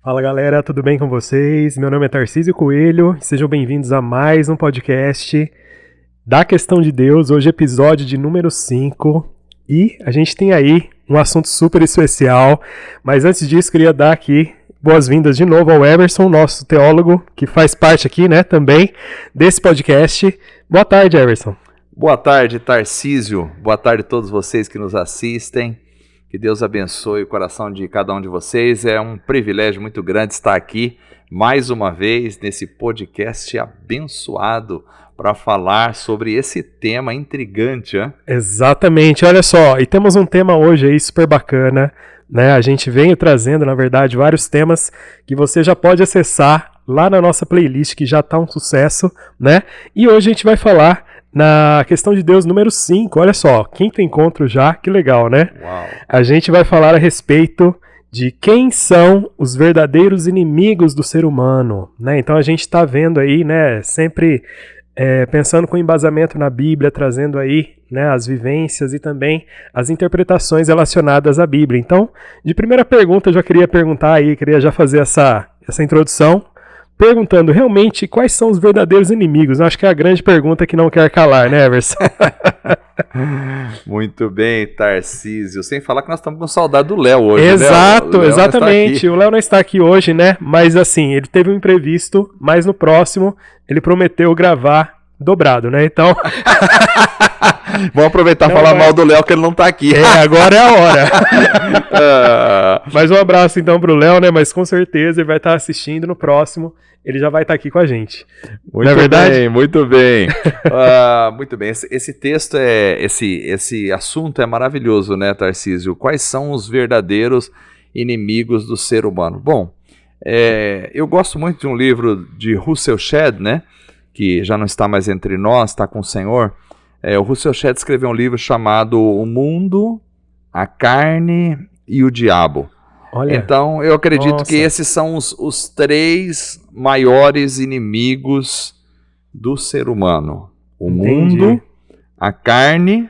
Fala galera, tudo bem com vocês? Meu nome é Tarcísio Coelho e sejam bem-vindos a mais um podcast da Questão de Deus, hoje episódio de número 5 e a gente tem aí um assunto super especial, mas antes disso queria dar aqui boas-vindas de novo ao Everson, nosso teólogo, que faz parte aqui, né, também desse podcast. Boa tarde, Everson. Boa tarde, Tarcísio. Boa tarde a todos vocês que nos assistem. Que Deus abençoe o coração de cada um de vocês. É um privilégio muito grande estar aqui mais uma vez nesse podcast abençoado para falar sobre esse tema intrigante, hein? Exatamente, olha só, e temos um tema hoje aí super bacana, né? A gente veio trazendo, na verdade, vários temas que você já pode acessar lá na nossa playlist, que já está um sucesso, né? E hoje a gente vai falar na Questão de Deus número 5, olha só, quinto encontro já, que legal, né? Uau. A gente vai falar a respeito de quem são os verdadeiros inimigos do ser humano, né? Então a gente está vendo aí, né, sempre pensando com embasamento na Bíblia, trazendo aí, né, as vivências e também as interpretações relacionadas à Bíblia. Então, de primeira pergunta, eu já queria perguntar aí, queria já fazer essa introdução, perguntando realmente quais são os verdadeiros inimigos. Eu acho que é a grande pergunta que não quer calar, né, Everson? Muito bem, Tarcísio. Sem falar que nós estamos com saudade do Léo hoje. Exato, né? exatamente. O Léo não está aqui hoje, né? Mas assim, ele teve um imprevisto, mas no próximo ele prometeu gravar dobrado, né? Então... Vamos aproveitar e falar mal do Léo, que ele não está aqui. Agora é a hora. Mais um abraço então pro Léo, né? Mas com certeza ele vai estar assistindo no próximo. Ele já vai estar aqui com a gente. Muito não é verdade? Bem, muito bem. Muito bem. Esse texto esse assunto é maravilhoso, né, Tarcísio? Quais são os verdadeiros inimigos do ser humano? Bom, eu gosto muito de um livro de Russell Shedd, né? Que já não está mais entre nós, está com o Senhor. O Russell Shedd escreveu um livro chamado O Mundo, a Carne e o Diabo. Olha, então, eu acredito que esses são os três maiores inimigos do ser humano. O mundo, a carne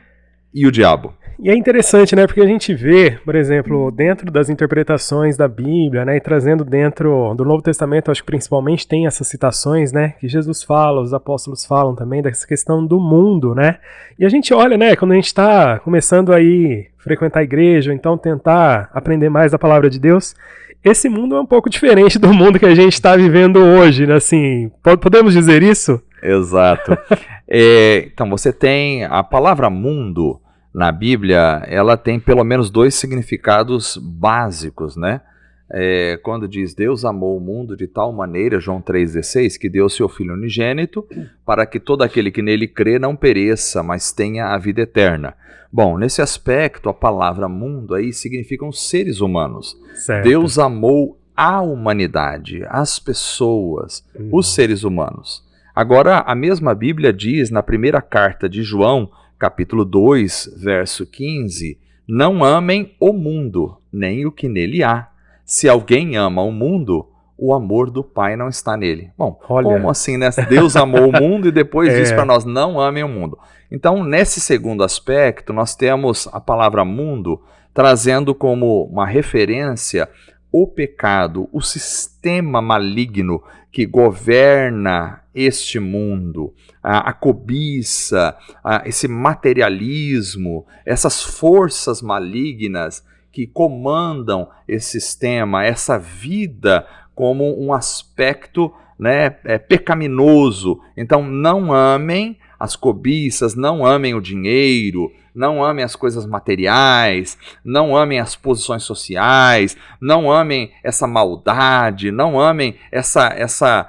e o diabo. E é interessante, né, porque a gente vê, por exemplo, dentro das interpretações da Bíblia, né, e trazendo dentro do Novo Testamento, acho que principalmente tem essas citações, né, que Jesus fala, os apóstolos falam também dessa questão do mundo, né, e a gente olha, né, quando a gente está começando aí frequentar a igreja, ou então tentar aprender mais da palavra de Deus, esse mundo é um pouco diferente do mundo que a gente está vivendo hoje, né, assim, podemos dizer isso? Exato. Então, você tem a palavra mundo. Na Bíblia, ela tem pelo menos dois significados básicos, né? Quando diz Deus amou o mundo de tal maneira, João 3,16, que deu seu Filho unigênito, para que todo aquele que nele crê não pereça, mas tenha a vida eterna. Bom, nesse aspecto, a palavra mundo aí significam seres humanos. Certo. Deus amou a humanidade, as pessoas, os seres humanos. Agora, a mesma Bíblia diz na primeira carta de João, capítulo 2, verso 15, não amem o mundo, nem o que nele há. Se alguém ama o mundo, o amor do Pai não está nele. Bom, como assim, né? Deus amou o mundo e depois diz para nós, não amem o mundo. Então, nesse segundo aspecto, nós temos a palavra mundo trazendo como uma referência o pecado, o sistema maligno que governa este mundo, a cobiça, esse materialismo, essas forças malignas que comandam esse sistema, essa vida como um aspecto, né, pecaminoso. Então não amem as cobiças, não amem o dinheiro, não amem as coisas materiais, não amem as posições sociais, não amem essa maldade, não amem essa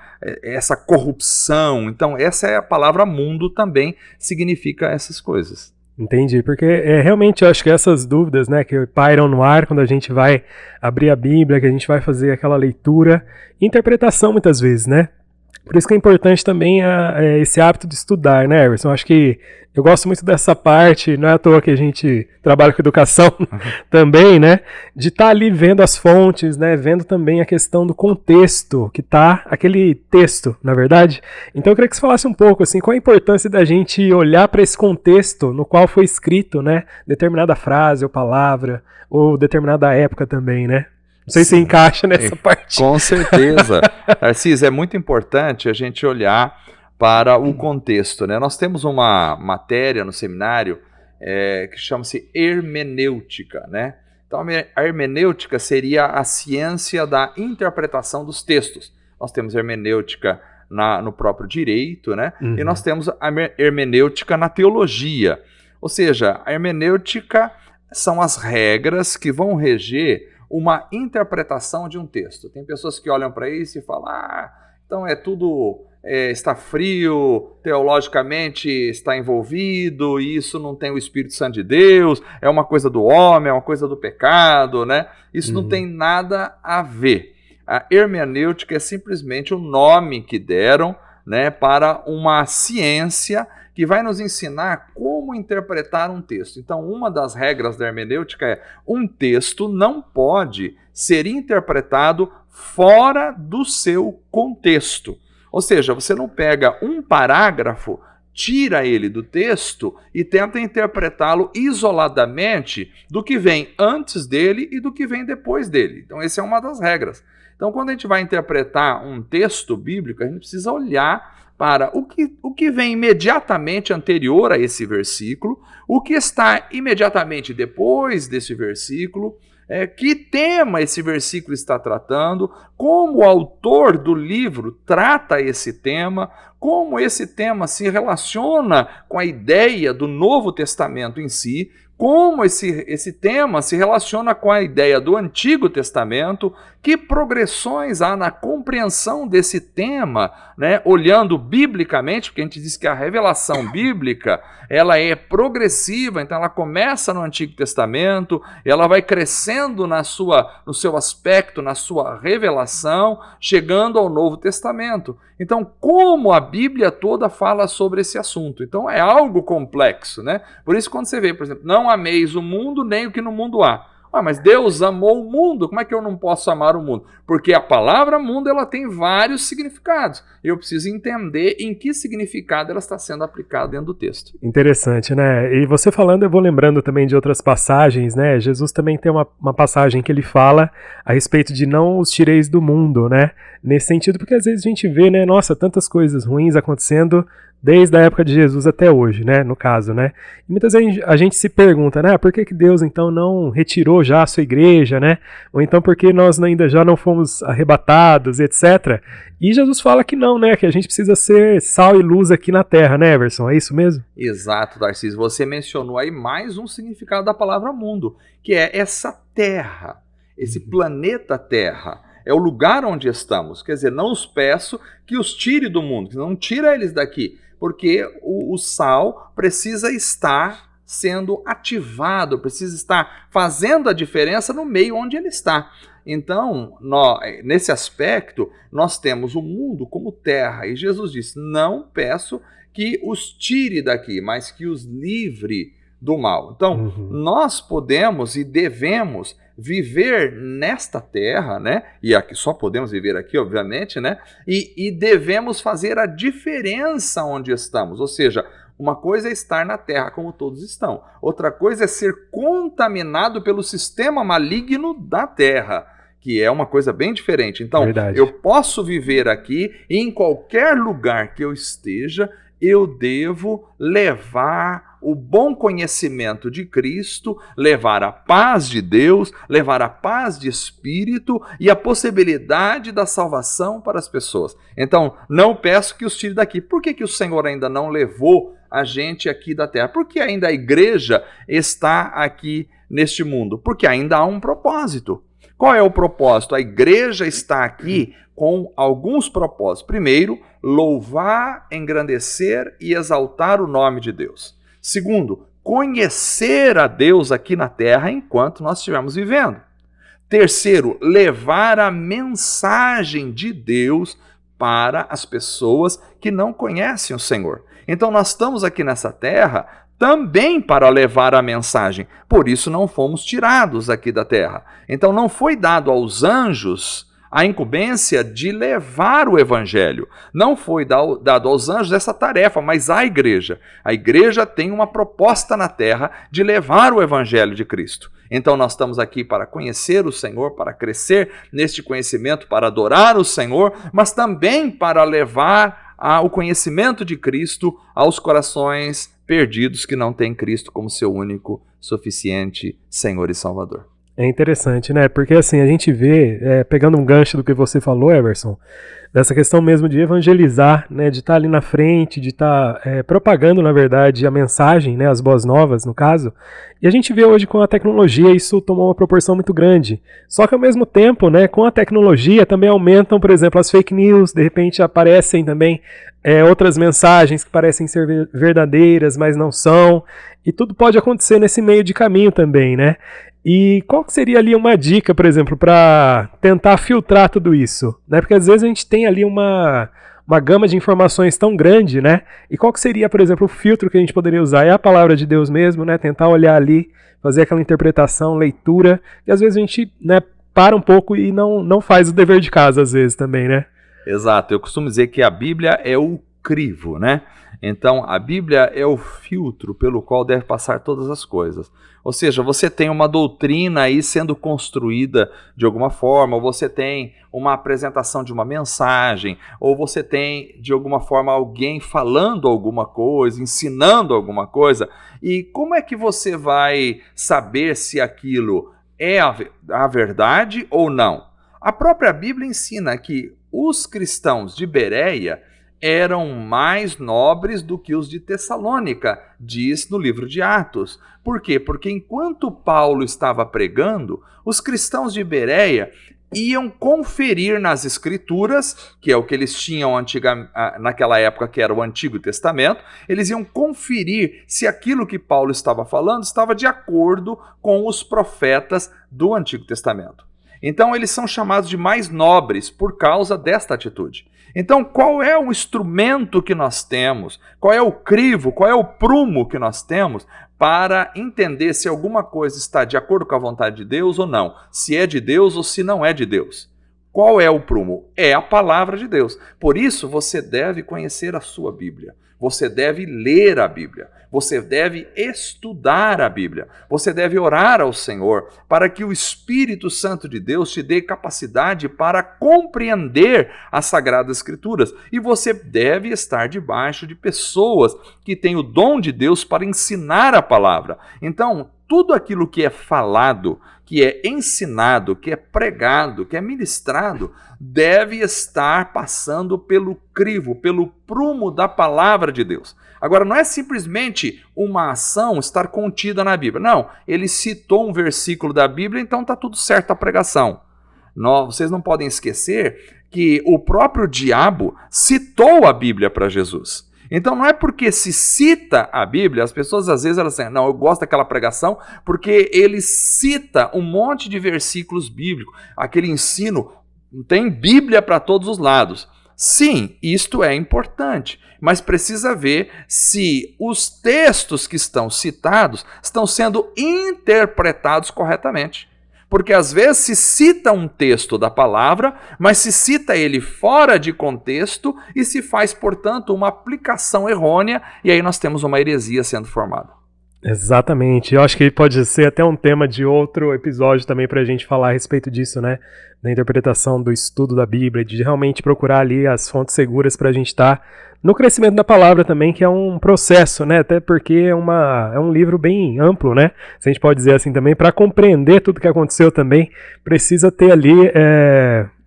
corrupção. Então essa é a palavra mundo, também significa essas coisas. Entendi, porque realmente eu acho que essas dúvidas, né, que pairam no ar quando a gente vai abrir a Bíblia, que a gente vai fazer aquela leitura, interpretação muitas vezes, né? Por isso que é importante também esse hábito de estudar, né, Everson? Acho que eu gosto muito dessa parte, não é à toa que a gente trabalha com educação também, né? De estar ali vendo as fontes, né? Vendo também a questão do contexto que está aquele texto, na verdade. Então eu queria que você falasse um pouco, assim, qual a importância da gente olhar para esse contexto no qual foi escrito, né? Determinada frase ou palavra, ou determinada época também, né? sei se encaixa nessa parte. Com certeza. Tarcísio, é muito importante a gente olhar para o contexto, né? Nós temos uma matéria no seminário que chama-se hermenêutica, né? Então, a hermenêutica seria a ciência da interpretação dos textos. Nós temos hermenêutica no próprio direito, né? E nós temos a hermenêutica na teologia. Ou seja, a hermenêutica são as regras que vão reger uma interpretação de um texto. Tem pessoas que olham para isso e falam, então é tudo... está frio, teologicamente está envolvido, e isso não tem o Espírito Santo de Deus, é uma coisa do homem, é uma coisa do pecado, né? Isso não tem nada a ver. A hermenêutica é simplesmente o nome que deram, né, para uma ciência que vai nos ensinar como interpretar um texto. Então, uma das regras da hermenêutica é um texto não pode ser interpretado fora do seu contexto. Ou seja, você não pega um parágrafo, tira ele do texto e tenta interpretá-lo isoladamente do que vem antes dele e do que vem depois dele. Então, essa é uma das regras. Então, quando a gente vai interpretar um texto bíblico, a gente precisa olhar para o que vem imediatamente anterior a esse versículo, o que está imediatamente depois desse versículo, que tema esse versículo está tratando, como o autor do livro trata esse tema, como esse tema se relaciona com a ideia do Novo Testamento em si, como esse tema se relaciona com a ideia do Antigo Testamento, que progressões há na compreensão desse tema, né? Olhando biblicamente, porque a gente diz que a revelação bíblica ela é progressiva, então ela começa no Antigo Testamento, ela vai crescendo no seu aspecto, na sua revelação, chegando ao Novo Testamento. Então, como a Bíblia toda fala sobre esse assunto? Então, é algo complexo, né? Por isso, quando você vê, por exemplo, não ameis o mundo, nem o que no mundo há. Mas Deus amou o mundo, como é que eu não posso amar o mundo? Porque a palavra mundo ela tem vários significados. Eu preciso entender em que significado ela está sendo aplicada dentro do texto. Interessante, né? E você falando, eu vou lembrando também de outras passagens, né? Jesus também tem uma passagem que ele fala a respeito de não os tireis do mundo, né? Nesse sentido, porque às vezes a gente vê, né? Nossa, tantas coisas ruins acontecendo desde a época de Jesus até hoje, né, no caso, né, e muitas vezes a gente se pergunta, né, por que Deus então não retirou já a sua igreja, né, ou então por que nós ainda já não fomos arrebatados, etc, e Jesus fala que não, né, que a gente precisa ser sal e luz aqui na terra, né, Everson, é isso mesmo? Exato, Tarcísio, você mencionou aí mais um significado da palavra mundo, que é essa terra, esse planeta Terra, é o lugar onde estamos, quer dizer, não os peço que os tire do mundo, não tira eles daqui, porque o sal precisa estar sendo ativado, precisa estar fazendo a diferença no meio onde ele está. Então, nesse aspecto, nós temos o mundo como terra, e Jesus disse, não peço que os tire daqui, mas que os livre do mal. Então, nós podemos e devemos viver nesta terra, né? E aqui só podemos viver aqui, obviamente, né? E devemos fazer a diferença onde estamos. Ou seja, uma coisa é estar na terra como todos estão. Outra coisa é ser contaminado pelo sistema maligno da terra, que é uma coisa bem diferente. Então, eu posso viver aqui e em qualquer lugar que eu esteja, eu devo levar o bom conhecimento de Cristo, levar a paz de Deus, levar a paz de espírito e a possibilidade da salvação para as pessoas. Então, não peço que os tire daqui. Por que o Senhor ainda não levou a gente aqui da terra? Porque ainda a igreja está aqui neste mundo? Porque ainda há um propósito. Qual é o propósito? A igreja está aqui com alguns propósitos. Primeiro, louvar, engrandecer e exaltar o nome de Deus. Segundo, conhecer a Deus aqui na terra enquanto nós estivermos vivendo. Terceiro, levar a mensagem de Deus para as pessoas que não conhecem o Senhor. Então nós estamos aqui nessa terra também para levar a mensagem. Por isso não fomos tirados aqui da terra. Então não foi dado aos anjos a incumbência de levar o evangelho. Não foi dado aos anjos essa tarefa, mas à igreja. A igreja tem uma proposta na terra de levar o evangelho de Cristo. Então nós estamos aqui para conhecer o Senhor, para crescer neste conhecimento, para adorar o Senhor, mas também para levar o conhecimento de Cristo aos corações perdidos que não têm Cristo como seu único, suficiente Senhor e Salvador. É interessante, né? Porque assim, a gente vê, pegando um gancho do que você falou, Everson, dessa questão mesmo de evangelizar, né? De estar ali na frente, de estar propagando, na verdade, a mensagem, né? As boas novas, no caso. E a gente vê hoje com a tecnologia isso tomou uma proporção muito grande. Só que ao mesmo tempo, né? Com a tecnologia também aumentam, por exemplo, as fake news, de repente aparecem também outras mensagens que parecem ser verdadeiras, mas não são. E tudo pode acontecer nesse meio de caminho também, né? E qual que seria ali uma dica, por exemplo, para tentar filtrar tudo isso? Né? Porque às vezes a gente tem ali uma gama de informações tão grande, né? E qual que seria, por exemplo, o filtro que a gente poderia usar? É a palavra de Deus mesmo, né? Tentar olhar ali, fazer aquela interpretação, leitura, e às vezes a gente, né, para um pouco e não faz o dever de casa, às vezes também, né? Exato, eu costumo dizer que a Bíblia é o crivo, né? Então, a Bíblia é o filtro pelo qual deve passar todas as coisas. Ou seja, você tem uma doutrina aí sendo construída de alguma forma, ou você tem uma apresentação de uma mensagem, ou você tem, de alguma forma, alguém falando alguma coisa, ensinando alguma coisa. E como é que você vai saber se aquilo é a verdade ou não? A própria Bíblia ensina que os cristãos de Bereia eram mais nobres do que os de Tessalônica, diz no livro de Atos. Por quê? Porque enquanto Paulo estava pregando, os cristãos de Bereia iam conferir nas Escrituras, que é o que eles tinham naquela época, que era o Antigo Testamento, eles iam conferir se aquilo que Paulo estava falando estava de acordo com os profetas do Antigo Testamento. Então eles são chamados de mais nobres por causa desta atitude. Então qual é o instrumento que nós temos? Qual é o crivo, qual é o prumo que nós temos para entender se alguma coisa está de acordo com a vontade de Deus ou não? Se é de Deus ou se não é de Deus? Qual é o prumo? É a palavra de Deus. Por isso você deve conhecer a sua Bíblia. Você deve ler a Bíblia, você deve estudar a Bíblia, você deve orar ao Senhor para que o Espírito Santo de Deus te dê capacidade para compreender as Sagradas Escrituras. E você deve estar debaixo de pessoas que têm o dom de Deus para ensinar a palavra. Então, tudo aquilo que é falado, que é ensinado, que é pregado, que é ministrado, deve estar passando pelo crivo, pelo prumo da palavra de Deus. Agora, não é simplesmente uma ação estar contida na Bíblia. Não, ele citou um versículo da Bíblia, então está tudo certo a pregação. Vocês não podem esquecer que o próprio diabo citou a Bíblia para Jesus. Então não é porque se cita a Bíblia, as pessoas às vezes elas dizem, não, eu gosto daquela pregação porque ele cita um monte de versículos bíblicos, aquele ensino, tem Bíblia para todos os lados. Sim, isto é importante, mas precisa ver se os textos que estão citados estão sendo interpretados corretamente. Porque às vezes se cita um texto da palavra, mas se cita ele fora de contexto e se faz, portanto, uma aplicação errônea, e aí nós temos uma heresia sendo formada. Exatamente, eu acho que pode ser até um tema de outro episódio também para a gente falar a respeito disso, né? Da interpretação, do estudo da Bíblia, de realmente procurar ali as fontes seguras para a gente estar no crescimento da palavra também, que é um processo, né? Até porque é um livro bem amplo, né? Se a gente pode dizer assim também, para compreender tudo que aconteceu também, precisa ter ali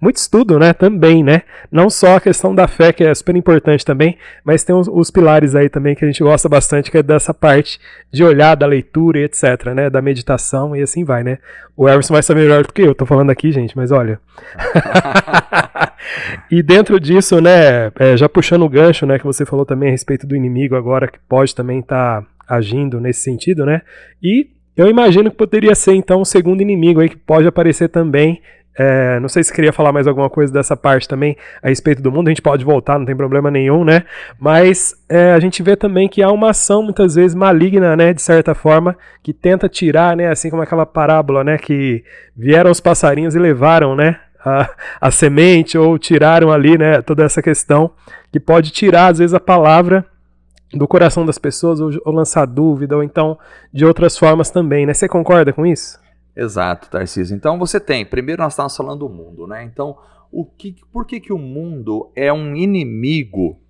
muito estudo, né? Também, né? Não só a questão da fé, que é super importante também, mas tem os pilares aí também que a gente gosta bastante, que é dessa parte de olhar, da leitura e etc, né? Da meditação e assim vai, né? O Everson vai saber melhor do que eu tô falando aqui, gente, mas olha. E dentro disso, né, já puxando o gancho, né, que você falou também a respeito do inimigo agora, que pode também estar agindo nesse sentido, né, e eu imagino que poderia ser então um segundo inimigo aí que pode aparecer também. Não sei se queria falar mais alguma coisa dessa parte também a respeito do mundo, a gente pode voltar, não tem problema nenhum, né? Mas a gente vê também que há uma ação muitas vezes maligna, né, de certa forma, que tenta tirar, né, assim como aquela parábola, né, que vieram os passarinhos e levaram, né, a semente ou tiraram ali, né, toda essa questão que pode tirar, às vezes, a palavra do coração das pessoas ou lançar dúvida, ou então de outras formas também, né? Você concorda com isso? Exato, Tarcísio. Então você tem, primeiro nós estamos falando do mundo, né? Então, por que o mundo é um inimigo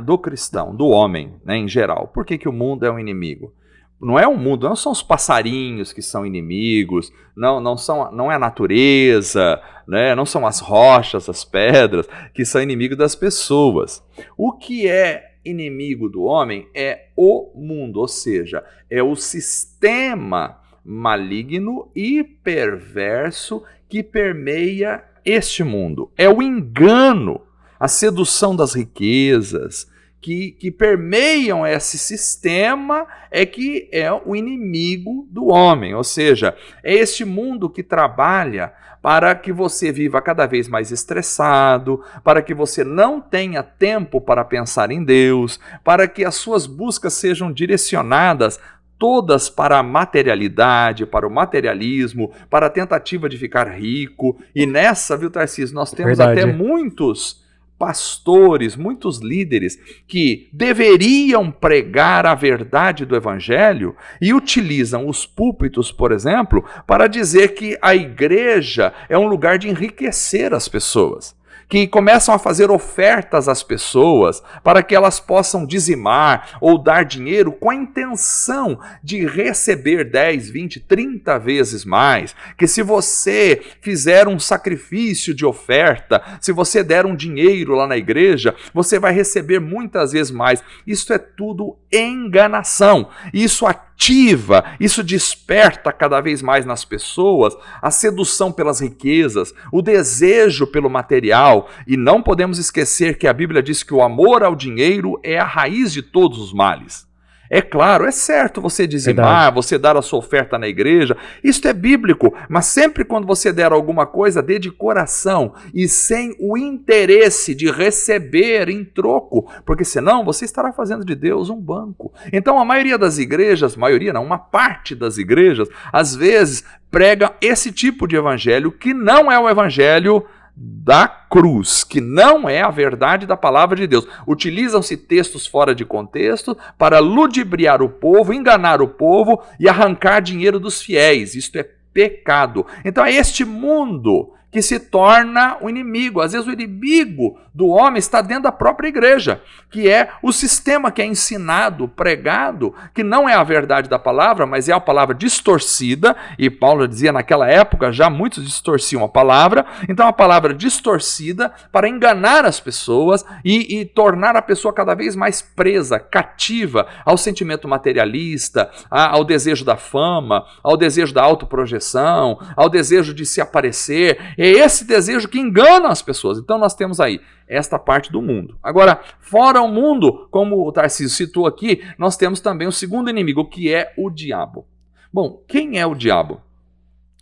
do cristão, do homem, né, em geral? Por que o mundo é um inimigo? Não é o mundo, não são os passarinhos que são inimigos, não é a natureza, né, não são as rochas, as pedras que são inimigos das pessoas. O que é inimigo do homem é o mundo, ou seja, é o sistema maligno e perverso que permeia este mundo. É o engano, a sedução das riquezas que permeiam esse sistema que é o inimigo do homem. Ou seja, é este mundo que trabalha para que você viva cada vez mais estressado, para que você não tenha tempo para pensar em Deus, para que as suas buscas sejam direcionadas todas para a materialidade, para o materialismo, para a tentativa de ficar rico. E nessa, viu, Tarcísio, nós temos até muitos pastores, muitos líderes que deveriam pregar a verdade do evangelho e utilizam os púlpitos, por exemplo, para dizer que a igreja é um lugar de enriquecer as pessoas, que começam a fazer ofertas às pessoas para que elas possam dizimar ou dar dinheiro com a intenção de receber 10, 20, 30 vezes mais, que se você fizer um sacrifício de oferta, se você der um dinheiro lá na igreja, você vai receber muitas vezes mais. Isso é tudo enganação. Isso ativa, isso desperta cada vez mais nas pessoas a sedução pelas riquezas, o desejo pelo material. E não podemos esquecer que a Bíblia diz que o amor ao dinheiro é a raiz de todos os males. É claro, é certo você dizimar, você dar a sua oferta na igreja, isso é bíblico, mas sempre quando você der alguma coisa, dê de coração e sem o interesse de receber em troco, porque senão você estará fazendo de Deus um banco. Então a maioria das igrejas, uma parte das igrejas, às vezes prega esse tipo de evangelho que não é o evangelho da cruz, que não é a verdade da palavra de Deus. Utilizam-se textos fora de contexto para ludibriar o povo, enganar o povo e arrancar dinheiro dos fiéis. Isto é pecado. Então é este mundo que se torna o inimigo. Às vezes o inimigo do homem está dentro da própria igreja, que é o sistema que é ensinado, pregado, que não é a verdade da palavra, mas é a palavra distorcida, e Paulo dizia naquela época, já muitos distorciam a palavra, então a palavra distorcida para enganar as pessoas e tornar a pessoa cada vez mais presa, cativa ao sentimento materialista, ao desejo da fama, ao desejo da autoprojeção, ao desejo de se aparecer. É esse desejo que engana as pessoas. Então nós temos aí esta parte do mundo. Agora, fora o mundo, como o Tarcísio citou aqui, nós temos também o segundo inimigo, que é o diabo. Bom, quem é o diabo?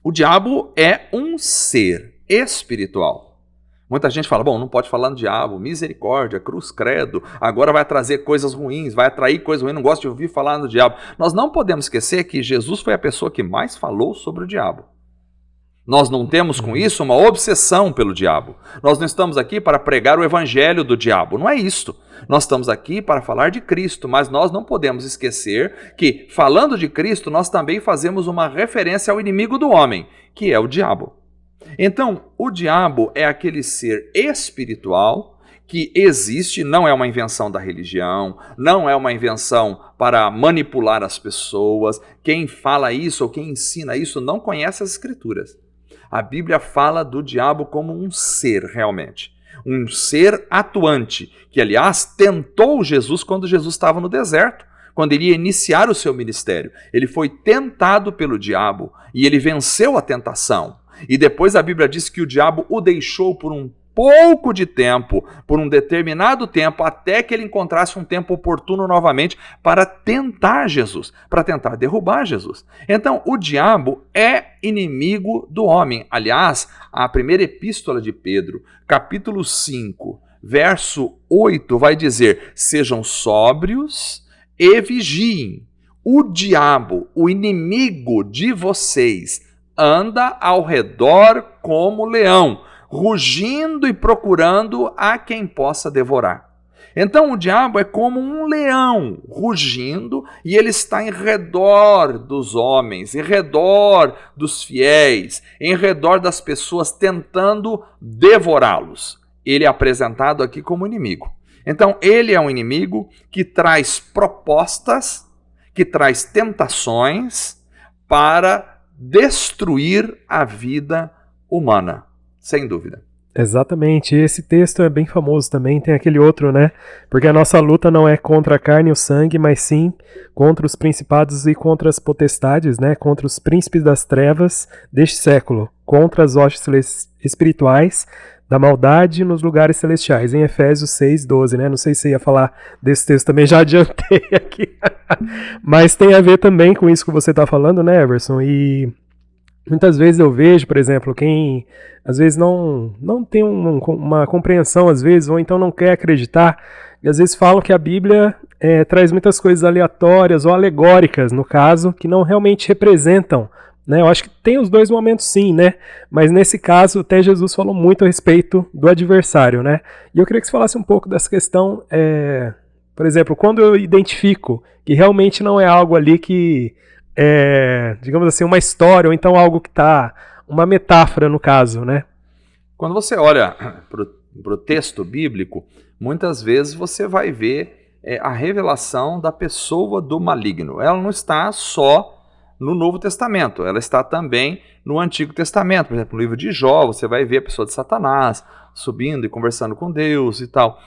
O diabo é um ser espiritual. Muita gente fala, bom, não pode falar no diabo, misericórdia, cruz, credo, agora vai trazer coisas ruins, vai atrair coisas ruins, não gosto de ouvir falar no diabo. Nós não podemos esquecer que Jesus foi a pessoa que mais falou sobre o diabo. Nós não temos com isso uma obsessão pelo diabo. Nós não estamos aqui para pregar o evangelho do diabo. Não é isto. Nós estamos aqui para falar de Cristo, mas nós não podemos esquecer que, falando de Cristo, nós também fazemos uma referência ao inimigo do homem, que é o diabo. Então, o diabo é aquele ser espiritual que existe, não é uma invenção da religião, não é uma invenção para manipular as pessoas. Quem fala isso ou quem ensina isso não conhece as Escrituras. A Bíblia fala do diabo como um ser realmente, um ser atuante, que aliás tentou Jesus quando Jesus estava no deserto, quando ele ia iniciar o seu ministério. Ele foi tentado pelo diabo e ele venceu a tentação. E depois a Bíblia diz que o diabo o deixou por um pouco de tempo, por um determinado tempo, até que ele encontrasse um tempo oportuno novamente para tentar Jesus, para tentar derrubar Jesus. Então, o diabo é inimigo do homem. Aliás, a primeira epístola de Pedro, capítulo 5, verso 8, vai dizer: sejam sóbrios e vigiem. O diabo, o inimigo de vocês, anda ao redor como leão, rugindo e procurando a quem possa devorar. Então o diabo é como um leão rugindo e ele está em redor dos homens, em redor dos fiéis, em redor das pessoas tentando devorá-los. Ele é apresentado aqui como inimigo. Então ele é um inimigo que traz propostas, que traz tentações para destruir a vida humana, sem dúvida. Exatamente, esse texto é bem famoso também, tem aquele outro, né? Porque a nossa luta não é contra a carne e o sangue, mas sim contra os principados e contra as potestades, né? Contra os príncipes das trevas deste século, contra as hostes espirituais da maldade nos lugares celestiais, em Efésios 6:12, né? Não sei se você ia falar desse texto também, já adiantei aqui. Mas tem a ver também com isso que você está falando, né, Everson? E muitas vezes eu vejo, por exemplo, quem às vezes não tem uma compreensão, às vezes, ou então não quer acreditar, e às vezes falam que a Bíblia traz muitas coisas aleatórias ou alegóricas, no caso, que não realmente representam, né? Eu acho que tem os dois momentos sim, né? Mas nesse caso, até Jesus falou muito a respeito do adversário, né? E eu queria que você falasse um pouco dessa questão, por exemplo, quando eu identifico que realmente não é algo ali que digamos assim, uma história, ou então algo que está, uma metáfora no caso, né? Quando você olha para o texto bíblico, muitas vezes você vai ver a revelação da pessoa do maligno. Ela não está só no Novo Testamento, ela está também no Antigo Testamento. Por exemplo, no livro de Jó, você vai ver a pessoa de Satanás subindo e conversando com Deus e tal.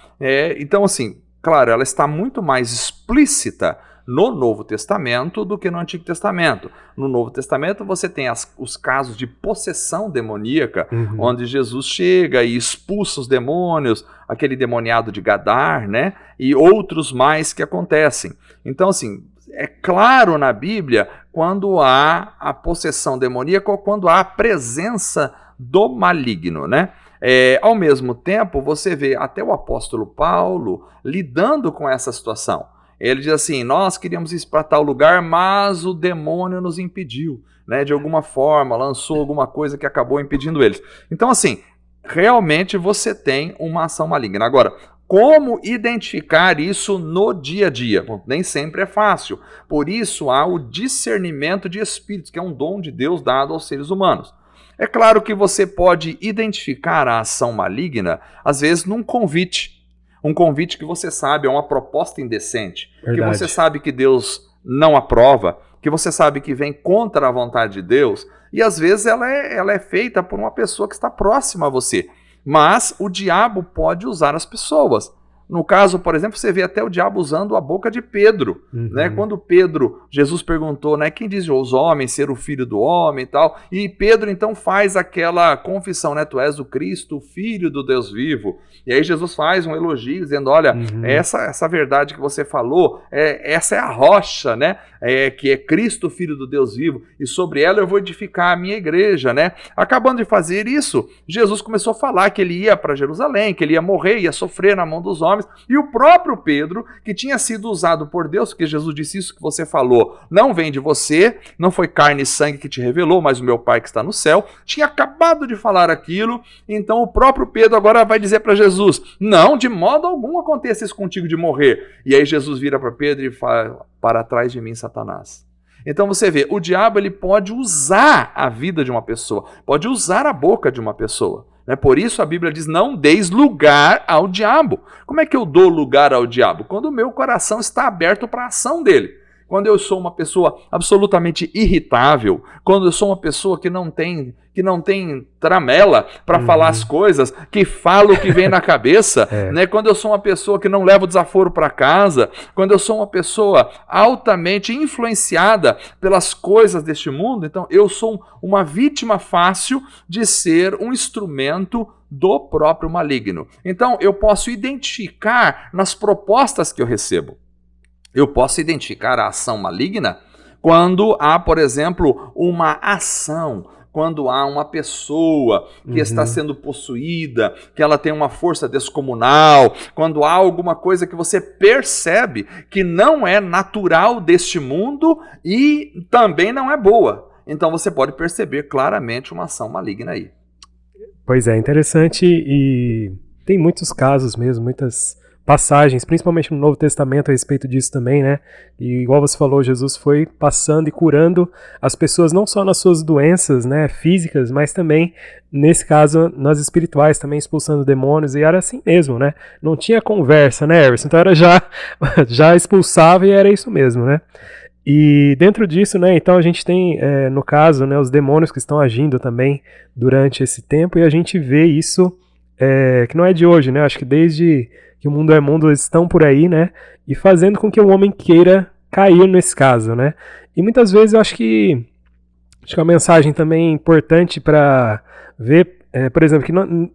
Então, assim, claro, ela está muito mais explícita no Novo Testamento do que no Antigo Testamento. No Novo Testamento você tem os casos de possessão demoníaca, onde Jesus chega e expulsa os demônios, aquele demoniado de Gadar, né? E outros mais que acontecem. Então, assim, é claro na Bíblia quando há a possessão demoníaca ou quando há a presença do maligno, né? Ao mesmo tempo, você vê até o apóstolo Paulo lidando com essa situação. Ele diz assim, nós queríamos ir para tal lugar, mas o demônio nos impediu, né? De alguma forma, lançou alguma coisa que acabou impedindo eles. Então, assim, realmente você tem uma ação maligna. Agora, como identificar isso no dia a dia? Bom, nem sempre é fácil. Por isso há o discernimento de espíritos, que é um dom de Deus dado aos seres humanos. É claro que você pode identificar a ação maligna, às vezes, num convite. Um convite que você sabe é uma proposta indecente, que você sabe que Deus não aprova, que você sabe que vem contra a vontade de Deus, e às vezes ela é feita por uma pessoa que está próxima a você. Mas o diabo pode usar as pessoas. No caso, por exemplo, você vê até o diabo usando a boca de Pedro, né? Quando Jesus perguntou, né, quem diz os homens ser o filho do homem e tal, e Pedro então faz aquela confissão, né, tu és o Cristo, o filho do Deus vivo, e aí Jesus faz um elogio, dizendo, olha, essa verdade que você falou, essa é a rocha, né, que é Cristo, filho do Deus vivo, e sobre ela eu vou edificar a minha igreja, né? Acabando de fazer isso, Jesus começou a falar que ele ia para Jerusalém, que ele ia morrer, ia sofrer na mão dos homens, e o próprio Pedro, que tinha sido usado por Deus, porque Jesus disse isso que você falou, não vem de você, não foi carne e sangue que te revelou, mas o meu Pai que está no céu, tinha acabado de falar aquilo, então o próprio Pedro agora vai dizer para Jesus, não, de modo algum aconteça isso contigo de morrer. E aí Jesus vira para Pedro e fala, para trás de mim, Satanás. Então você vê, o diabo ele pode usar a vida de uma pessoa, pode usar a boca de uma pessoa. Por isso a Bíblia diz, não deis lugar ao diabo. Como é que eu dou lugar ao diabo? Quando o meu coração está aberto para a ação dele. Quando eu sou uma pessoa absolutamente irritável, quando eu sou uma pessoa que não tem tramela para falar as coisas, que fala o que vem na cabeça, né? Quando eu sou uma pessoa que não leva o desaforo para casa, quando eu sou uma pessoa altamente influenciada pelas coisas deste mundo, então eu sou uma vítima fácil de ser um instrumento do próprio maligno. Então eu posso identificar nas propostas que eu recebo. Eu posso identificar a ação maligna quando há, por exemplo, uma ação, quando há uma pessoa que está sendo possuída, que ela tem uma força descomunal, quando há alguma coisa que você percebe que não é natural deste mundo e também não é boa. então você pode perceber claramente uma ação maligna aí. Pois é, interessante, e tem muitos casos mesmo, muitas passagens, principalmente no Novo Testamento a respeito disso também, né? E igual você falou, Jesus foi passando e curando as pessoas não só nas suas doenças, né, físicas, mas também, nesse caso, nas espirituais, também expulsando demônios, e era assim mesmo, né? Não tinha conversa, né, Everson? Então era já expulsava e era isso mesmo, né? E dentro disso, né, então a gente tem, no caso, né, os demônios que estão agindo também durante esse tempo, e a gente vê isso, que não é de hoje, né? Acho que desde que o mundo é mundo, eles estão por aí, né? E fazendo com que o homem queira cair nesse caso, né? E muitas vezes eu acho que uma mensagem também importante para ver, por exemplo, que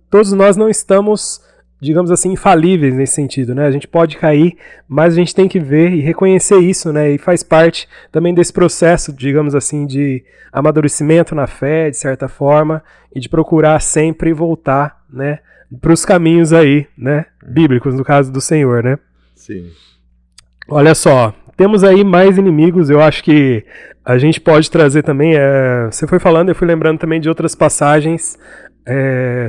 todos nós não estamos, digamos assim, infalíveis nesse sentido, né? A gente pode cair, mas a gente tem que ver e reconhecer isso, né? E faz parte também desse processo, digamos assim, de amadurecimento na fé, de certa forma, e de procurar sempre voltar, né, para os caminhos aí, né, bíblicos, no caso do Senhor, né? Sim. Olha só, temos aí mais inimigos, eu acho que a gente pode trazer também, você foi falando, eu fui lembrando também de outras passagens,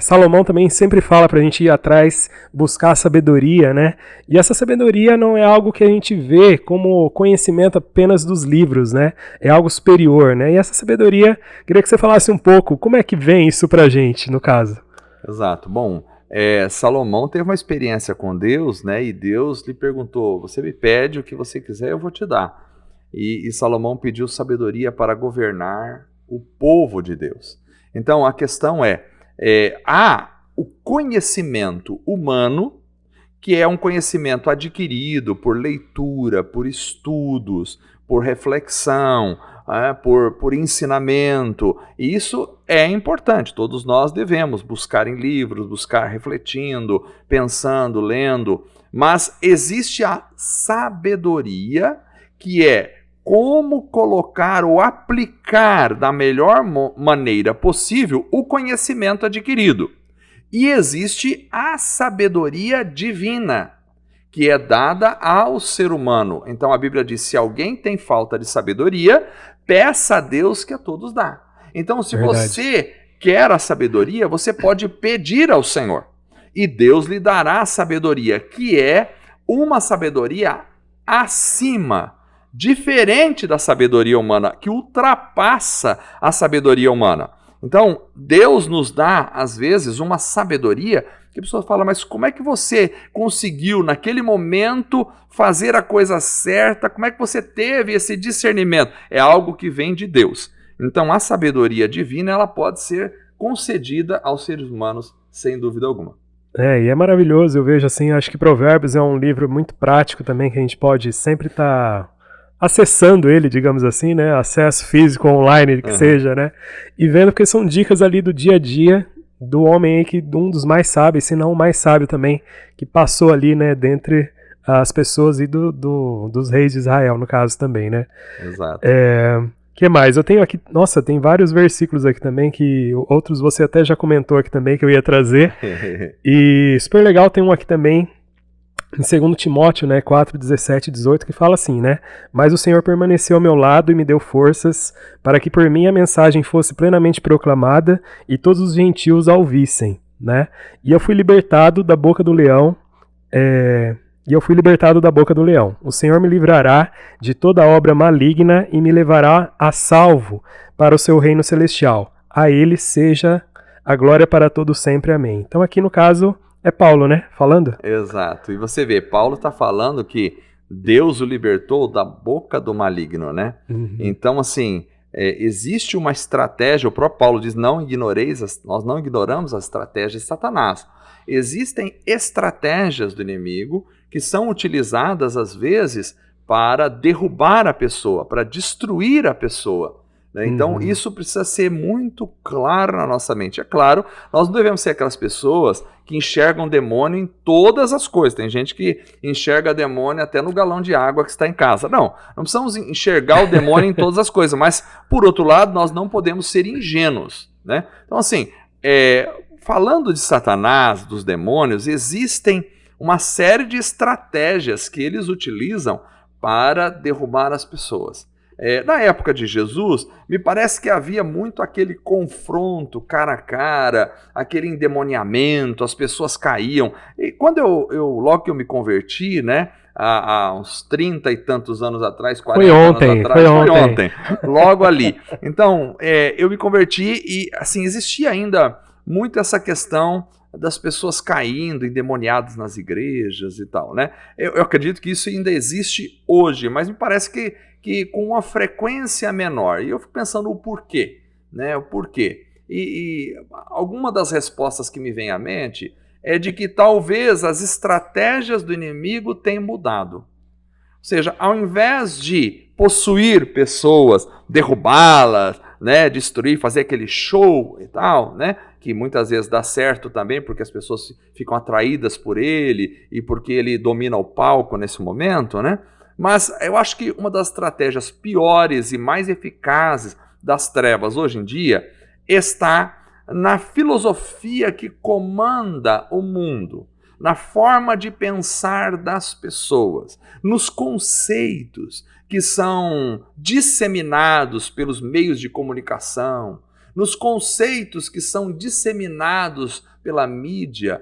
Salomão também sempre fala pra gente ir atrás, buscar a sabedoria, né? E essa sabedoria não é algo que a gente vê como conhecimento apenas dos livros, né? É algo superior, né? E essa sabedoria, queria que você falasse um pouco, como é que vem isso pra gente, no caso? Exato. Bom, Salomão teve uma experiência com Deus, né? E Deus lhe perguntou: você me pede o que você quiser, eu vou te dar. E Salomão pediu sabedoria para governar o povo de Deus. Então a questão há o conhecimento humano, que é um conhecimento adquirido por leitura, por estudos, por reflexão, por ensinamento, e isso é importante, todos nós devemos buscar em livros, buscar refletindo, pensando, lendo, mas existe a sabedoria, que é como colocar ou aplicar da melhor maneira possível o conhecimento adquirido. E existe a sabedoria divina, que é dada ao ser humano. Então a Bíblia diz: se alguém tem falta de sabedoria, peça a Deus, que a todos dá. Então, se você quer a sabedoria, você pode pedir ao Senhor, e Deus lhe dará a sabedoria, que é uma sabedoria acima, diferente da sabedoria humana, que ultrapassa a sabedoria humana. Então, Deus nos dá, às vezes, uma sabedoria que a pessoa fala: mas como é que você conseguiu, naquele momento, fazer a coisa certa? Como é que você teve esse discernimento? É algo que vem de Deus. Então, a sabedoria divina, ela pode ser concedida aos seres humanos, sem dúvida alguma. E é maravilhoso, eu vejo assim, acho que Provérbios é um livro muito prático também, que a gente pode sempre estar acessando ele, digamos assim, né? Acesso físico, online, que seja, né? E vendo, porque são dicas ali do dia a dia do homem aí, que um dos mais sábios, se não o mais sábio também, que passou ali, né, dentre as pessoas e dos reis de Israel, no caso também, né? Exato. Que mais? Eu tenho aqui, nossa, tem vários versículos aqui também, que outros você até já comentou aqui também, que eu ia trazer. E super legal, tem um aqui também, em 2 Timóteo, né, 4, 17 e 18, que fala assim, né? Mas o Senhor permaneceu ao meu lado e me deu forças para que por mim a mensagem fosse plenamente proclamada e todos os gentios a ouvissem, né? E eu fui libertado da boca do leão, O Senhor me livrará de toda obra maligna e me levará a salvo para o seu reino celestial. A ele seja a glória para todo sempre. Amém. Então aqui no caso é Paulo, né? Falando? Exato. E você vê, Paulo está falando que Deus o libertou da boca do maligno, né? Então, assim, existe uma estratégia, o próprio Paulo diz: nós não ignoramos as estratégias de Satanás. Existem estratégias do inimigo que são utilizadas, às vezes, para derrubar a pessoa, para destruir a pessoa. Né? Então, isso precisa ser muito claro na nossa mente. É claro, nós não devemos ser aquelas pessoas que enxergam demônio em todas as coisas. Tem gente que enxerga demônio até no galão de água que está em casa. Não precisamos enxergar o demônio em todas as coisas, mas, por outro lado, nós não podemos ser ingênuos. Né? Então, assim, falando de Satanás, dos demônios, existem uma série de estratégias que eles utilizam para derrubar as pessoas. Na época de Jesus, me parece que havia muito aquele confronto cara a cara, aquele endemoniamento, as pessoas caíam. E quando logo que eu me converti, né, há uns 30 e tantos anos atrás, 40 anos atrás, foi ontem, logo ali. Então, eu me converti e, assim, existia ainda muito essa questão das pessoas caindo, endemoniadas nas igrejas e tal, né? Eu acredito que isso ainda existe hoje, mas me parece que com uma frequência menor. E eu fico pensando o porquê, né? O porquê. E alguma das respostas que me vem à mente é de que talvez as estratégias do inimigo tenham mudado. Ou seja, ao invés de possuir pessoas, derrubá-las, né, destruir, fazer aquele show e tal, né, que muitas vezes dá certo também porque as pessoas ficam atraídas por ele e porque ele domina o palco nesse momento, né? Mas eu acho que uma das estratégias piores e mais eficazes das trevas hoje em dia está na filosofia que comanda o mundo, na forma de pensar das pessoas, nos conceitos que são disseminados pelos meios de comunicação, nos conceitos que são disseminados pela mídia,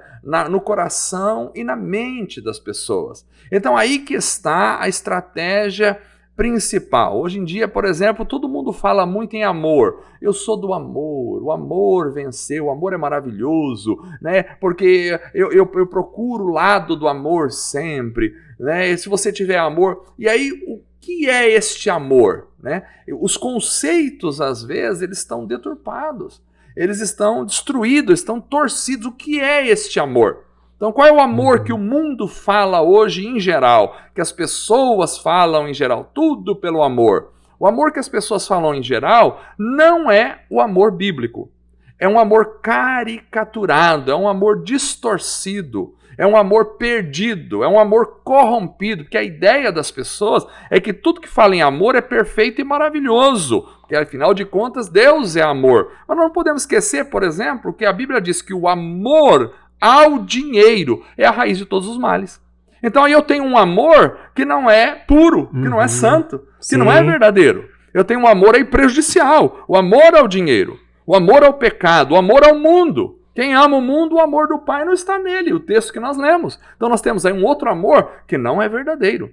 no coração e na mente das pessoas. Então aí que está a estratégia principal. Hoje em dia, por exemplo, todo mundo fala muito em amor. Eu sou do amor, o amor venceu, o amor é maravilhoso, né? Porque eu procuro o lado do amor sempre, né? E se você tiver amor... E aí, o que é este amor, né? Os conceitos, às vezes, eles estão deturpados, eles estão destruídos, estão torcidos. O que é este amor? Então, qual é o amor que o mundo fala hoje em geral, que as pessoas falam em geral? Tudo pelo amor. O amor que as pessoas falam em geral não é o amor bíblico. É um amor caricaturado, é um amor distorcido, é um amor perdido, é um amor corrompido, porque a ideia das pessoas é que tudo que fala em amor é perfeito e maravilhoso, porque afinal de contas Deus é amor. Mas não podemos esquecer, por exemplo, que a Bíblia diz que o amor ao dinheiro é a raiz de todos os males. Então aí eu tenho um amor que não é puro, que não é santo, que não é verdadeiro. Eu tenho um amor aí prejudicial, o amor ao dinheiro, o amor ao pecado, o amor ao mundo. Quem ama o mundo, o amor do Pai não está nele, o texto que nós lemos. Então nós temos aí um outro amor que não é verdadeiro.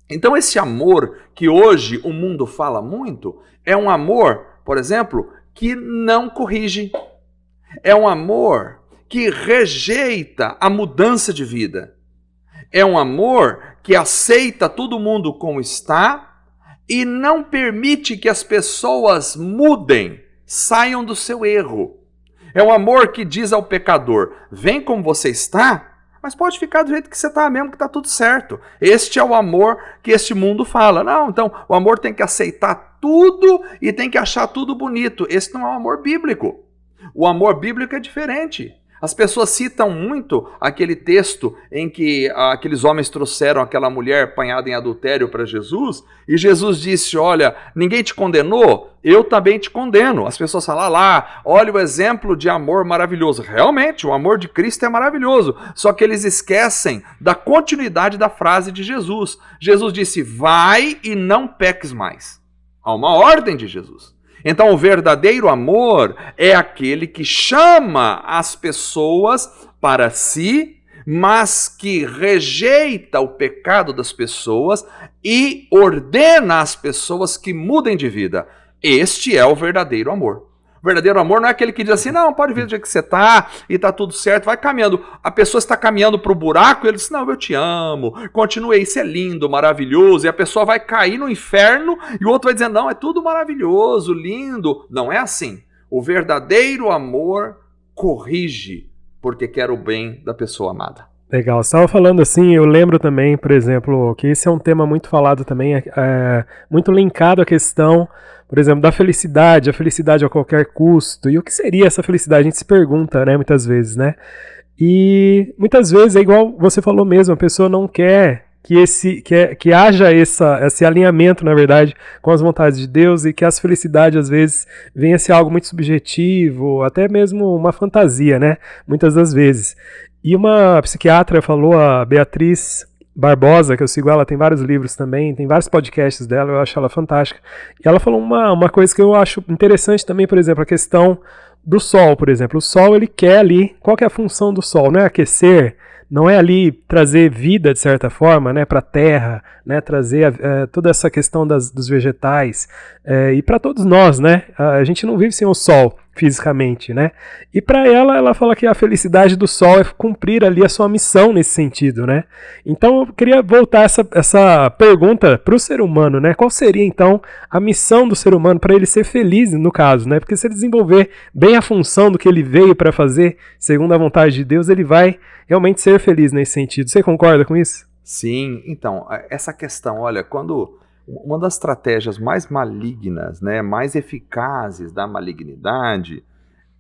Então esse amor que hoje o mundo fala muito é um amor, por exemplo, que não corrige. É um amor que rejeita a mudança de vida. É um amor que aceita todo mundo como está e não permite que as pessoas mudem, saiam do seu erro. É um amor que diz ao pecador, vem como você está, mas pode ficar do jeito que você está mesmo, que está tudo certo. Este é o amor que este mundo fala. Não, então o amor tem que aceitar tudo e tem que achar tudo bonito. Esse não é o amor bíblico. O amor bíblico é diferente. As pessoas citam muito aquele texto em que aqueles homens trouxeram aquela mulher apanhada em adultério para Jesus, e Jesus disse, olha, ninguém te condenou, eu também te condeno. As pessoas falam lá, olha o exemplo de amor maravilhoso. Realmente, o amor de Cristo é maravilhoso, só que eles esquecem da continuidade da frase de Jesus. Jesus disse, vai e não peques mais. Há uma ordem de Jesus. Então, o verdadeiro amor é aquele que chama as pessoas para si, mas que rejeita o pecado das pessoas e ordena às pessoas que mudem de vida. Este é o verdadeiro amor. O verdadeiro amor não é aquele que diz assim, não, pode vir do jeito que você está e está tudo certo, vai caminhando. A pessoa está caminhando para o buraco e ele diz, não, eu te amo, continue aí, isso é lindo, maravilhoso. E a pessoa vai cair no inferno e o outro vai dizer, não, é tudo maravilhoso, lindo. Não é assim. O verdadeiro amor corrige porque quer o bem da pessoa amada. Legal, você estava falando assim, eu lembro também, por exemplo, que esse é um tema muito falado também, muito linkado à questão, por exemplo, da felicidade, a felicidade a qualquer custo, e o que seria essa felicidade? A gente se pergunta, né, muitas vezes, né? E muitas vezes é igual você falou mesmo, a pessoa não quer que haja esse alinhamento, na verdade, com as vontades de Deus e que as felicidades, às vezes, venha a ser algo muito subjetivo, até mesmo uma fantasia, né? Muitas das vezes. E uma psiquiatra falou, a Beatriz Barbosa, que eu sigo ela, tem vários livros também, tem vários podcasts dela, eu acho ela fantástica. E ela falou uma coisa que eu acho interessante também, por exemplo, a questão do sol, por exemplo. O sol, ele quer ali, qual que é a função do sol? Não é aquecer, não é ali trazer vida, de certa forma, né, para a terra, né, trazer toda essa questão dos vegetais, e para todos nós, né, a gente não vive sem o sol fisicamente, né, e para ela fala que a felicidade do sol é cumprir ali a sua missão nesse sentido, né. Então eu queria voltar essa pergunta para o ser humano, né, qual seria então a missão do ser humano para ele ser feliz no caso, né, porque se ele desenvolver bem a função do que ele veio para fazer, segundo a vontade de Deus, ele vai realmente ser feliz nesse sentido. Você concorda com isso? Sim, então, essa questão, olha, quando uma das estratégias mais malignas, né, mais eficazes da malignidade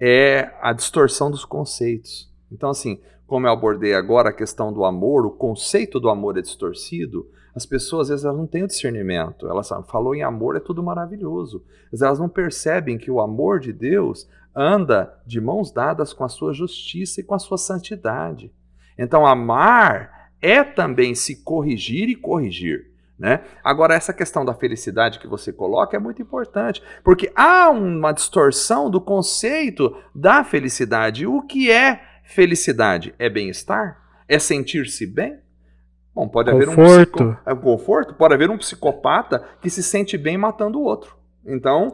é a distorção dos conceitos. Então, assim, como eu abordei agora a questão do amor, o conceito do amor é distorcido, as pessoas, às vezes, elas não têm o discernimento. Elas falou em amor, é tudo maravilhoso. Mas elas não percebem que o amor de Deus anda de mãos dadas com a sua justiça e com a sua santidade. Então, amar é também se corrigir e corrigir, né? Agora, essa questão da felicidade que você coloca é muito importante, porque há uma distorção do conceito da felicidade. O que é felicidade? É bem-estar? É sentir-se bem? Bom, pode haver conforto, pode haver um psicopata que se sente bem matando o outro. Então,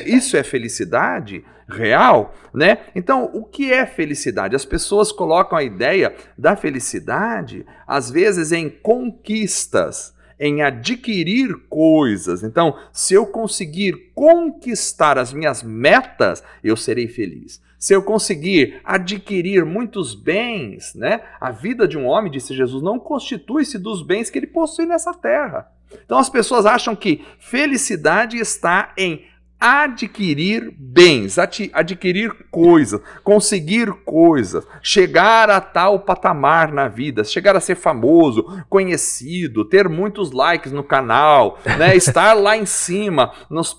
isso é felicidade real, né? Então, o que é felicidade? As pessoas colocam a ideia da felicidade, às vezes, em conquistas, em adquirir coisas. Então, se eu conseguir conquistar as minhas metas, eu serei feliz. Se eu conseguir adquirir muitos bens, né? A vida de um homem, disse Jesus, não constitui-se dos bens que ele possui nessa terra. Então as pessoas acham que felicidade está em adquirir bens, adquirir coisas, conseguir coisas, chegar a tal patamar na vida, chegar a ser famoso, conhecido, ter muitos likes no canal, né? Estar lá em cima,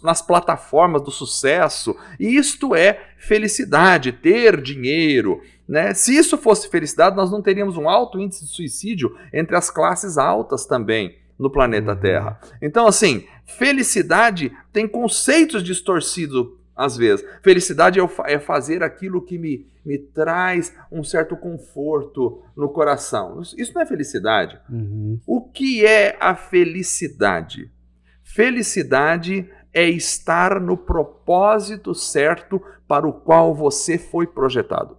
nas plataformas do sucesso. E isto é felicidade, ter dinheiro, né? Se isso fosse felicidade, nós não teríamos um alto índice de suicídio entre as classes altas também no planeta Terra. Então, assim, felicidade tem conceitos distorcidos às vezes. Felicidade é fazer aquilo que me traz um certo conforto no coração. Isso não é felicidade. O que é a felicidade? Felicidade é estar no propósito certo para o qual você foi projetado.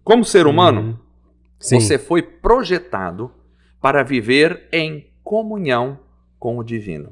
Como ser humano, você foi projetado para viver em comunhão com o divino.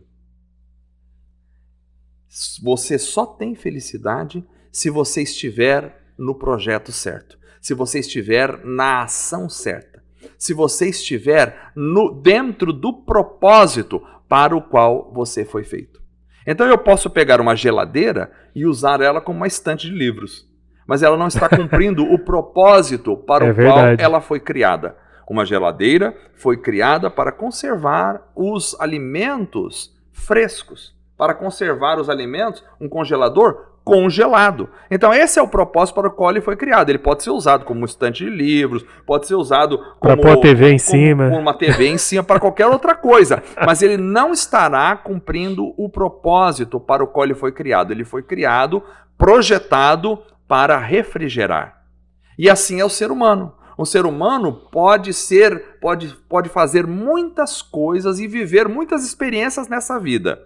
Você só tem felicidade se você estiver no projeto certo, se você estiver na ação certa, se você estiver dentro do propósito para o qual você foi feito. Então eu posso pegar uma geladeira e usar ela como uma estante de livros, mas ela não está cumprindo o propósito para o qual ela foi criada. Uma geladeira foi criada para conservar os alimentos frescos, para conservar os alimentos, um congelador congelado. Então esse é o propósito para o qual ele foi criado. Ele pode ser usado como um estante de livros, pode ser usado como para pôr a TV em cima, como uma TV em cima, para qualquer outra coisa. Mas ele não estará cumprindo o propósito para o qual ele foi criado. Ele foi criado, projetado para refrigerar. E assim é o ser humano. Um ser humano pode fazer muitas coisas e viver muitas experiências nessa vida.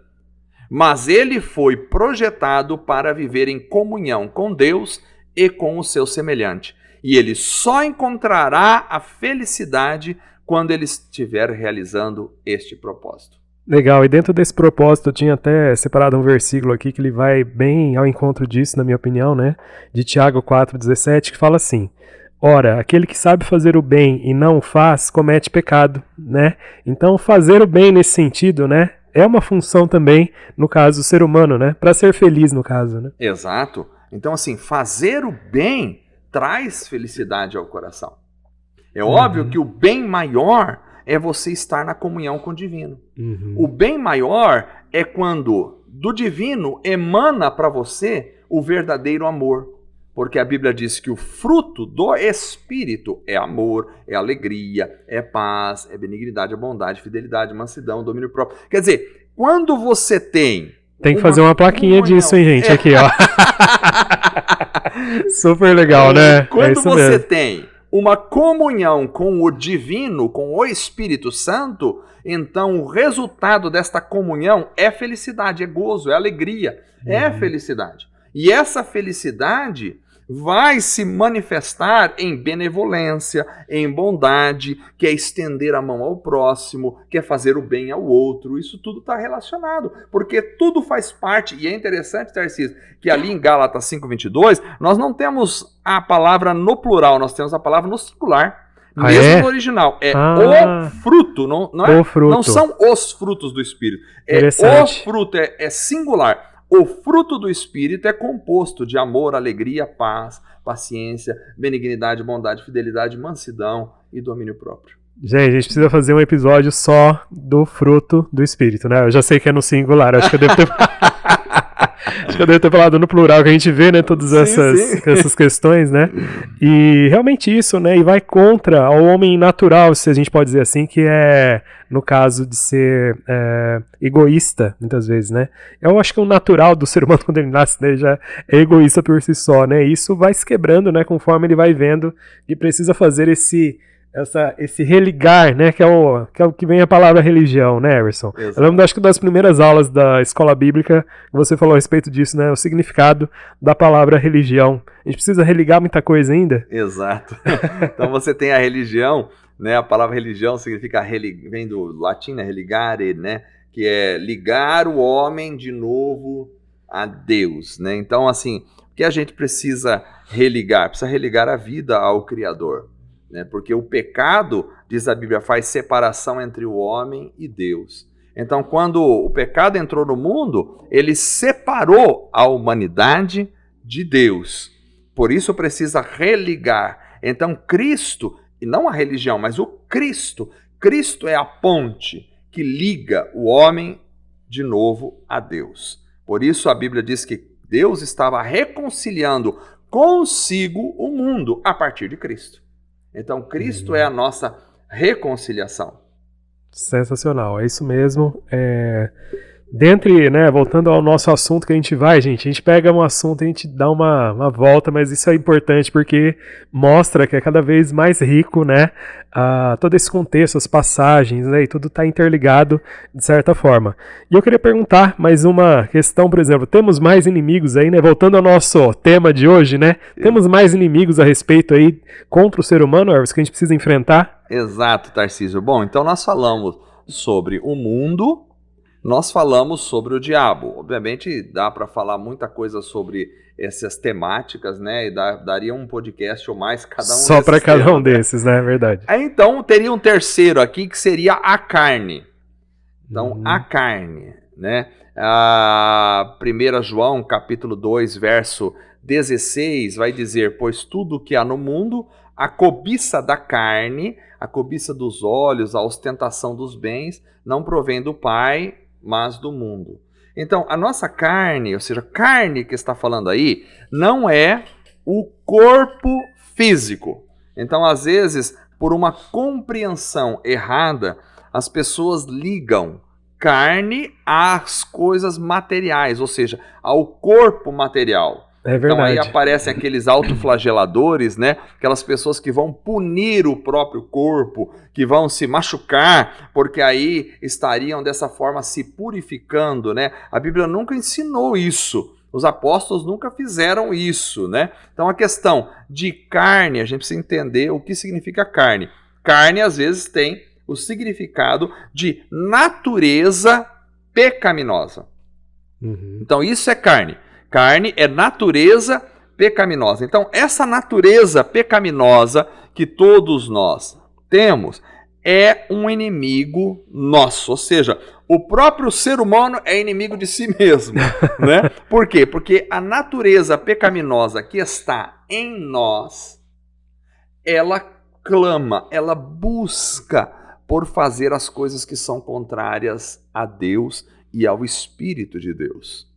Mas ele foi projetado para viver em comunhão com Deus e com o seu semelhante. E ele só encontrará a felicidade quando ele estiver realizando este propósito. Legal, e dentro desse propósito eu tinha até separado um versículo aqui que ele vai bem ao encontro disso, na minha opinião, né? De Tiago 4,17, que fala assim: ora, aquele que sabe fazer o bem e não o faz, comete pecado, né? Então, fazer o bem nesse sentido, né, é uma função também, no caso, do ser humano, né? Para ser feliz, no caso, né? Exato. Então, assim, fazer o bem traz felicidade ao coração. É óbvio que o bem maior é você estar na comunhão com o divino. O bem maior é quando do divino emana para você o verdadeiro amor. Porque a Bíblia diz que o fruto do Espírito é amor, é alegria, é paz, é benignidade, é bondade, fidelidade, mansidão, domínio próprio. Quer dizer, quando você tem... Tem que fazer uma plaquinha disso, hein, gente? Aqui, ó. Super legal, né? Quando você tem uma comunhão com o divino, com o Espírito Santo, então o resultado desta comunhão é felicidade, é gozo, é alegria, é felicidade. E essa felicidade vai se manifestar em benevolência, em bondade, que é estender a mão ao próximo, que é fazer o bem ao outro. Isso tudo está relacionado, porque tudo faz parte. E é interessante, Tarcísio, que ali em Gálatas 5:22, nós não temos a palavra no plural, nós temos a palavra no singular. Mesmo no original. É o fruto, não é? O fruto. Não são os frutos do Espírito. O fruto, é singular. O fruto do Espírito é composto de amor, alegria, paz, paciência, benignidade, bondade, fidelidade, mansidão e domínio próprio. Gente, a gente precisa fazer um episódio só do fruto do Espírito, né? Eu já sei que é no singular, acho que eu devo ter... Acho que eu devo ter falado no plural, que a gente vê, né, todas essas questões, né? E realmente isso, né, e vai contra o homem natural, se a gente pode dizer assim, que é, no caso de ser egoísta, muitas vezes, né? Eu acho que o natural do ser humano, quando ele nasce, né, já é egoísta por si só, né? E isso vai se quebrando, né, conforme ele vai vendo que precisa fazer esse religar, né, que é o que vem a palavra religião, né, Everson? Exato. Eu lembro, acho que das primeiras aulas da escola bíblica, você falou a respeito disso, né, o significado da palavra religião. A gente precisa religar muita coisa ainda? Exato. Então você tem a religião, né, a palavra religião significa, vem do latim, né, religare, né, que é ligar o homem de novo a Deus, né? Então, assim, o que a gente precisa religar? Precisa religar a vida ao Criador. Né? Porque o pecado, diz a Bíblia, faz separação entre o homem e Deus. Então, quando o pecado entrou no mundo, ele separou a humanidade de Deus. Por isso precisa religar. Então, Cristo, e não a religião, mas o Cristo é a ponte que liga o homem de novo a Deus. Por isso a Bíblia diz que Deus estava reconciliando consigo o mundo a partir de Cristo. Então, Cristo é a nossa reconciliação. Sensacional, é isso mesmo. Dentre, né, voltando ao nosso assunto que a gente pega um assunto e a gente dá uma volta, mas isso é importante porque mostra que é cada vez mais rico, né, todo esse contexto, as passagens, né, e tudo está interligado de certa forma. E eu queria perguntar mais uma questão, por exemplo, temos mais inimigos aí, né, voltando ao nosso tema de hoje, né, temos mais inimigos a respeito aí contra o ser humano, Ervis, que a gente precisa enfrentar? Exato, Tarcísio. Bom, então nós falamos sobre o mundo, nós falamos sobre o diabo. Obviamente dá para falar muita coisa sobre essas temáticas, né? E daria um podcast ou mais cada um só para cada um desses, né? É verdade. Aí, então teria um terceiro aqui que seria a carne. Então, a carne, né? 1 João capítulo 2, verso 16 vai dizer: pois tudo que há no mundo, a cobiça da carne, a cobiça dos olhos, a ostentação dos bens, não provém do Pai, mas do mundo. Então, a nossa carne, ou seja, carne que está falando aí, não é o corpo físico. Então, às vezes, por uma compreensão errada, as pessoas ligam carne às coisas materiais, ou seja, ao corpo material. É verdade. Então aí aparecem aqueles autoflageladores, né? Aquelas pessoas que vão punir o próprio corpo, que vão se machucar, porque aí estariam dessa forma se purificando, né? A Bíblia nunca ensinou isso. Os apóstolos nunca fizeram isso, né? Então a questão de carne, a gente precisa entender o que significa carne. Carne às vezes tem o significado de natureza pecaminosa. Então isso é carne. Carne é natureza pecaminosa. Então, essa natureza pecaminosa que todos nós temos é um inimigo nosso. Ou seja, o próprio ser humano é inimigo de si mesmo. Né? Por quê? Porque a natureza pecaminosa que está em nós, ela clama, ela busca por fazer as coisas que são contrárias a Deus e ao Espírito de Deus.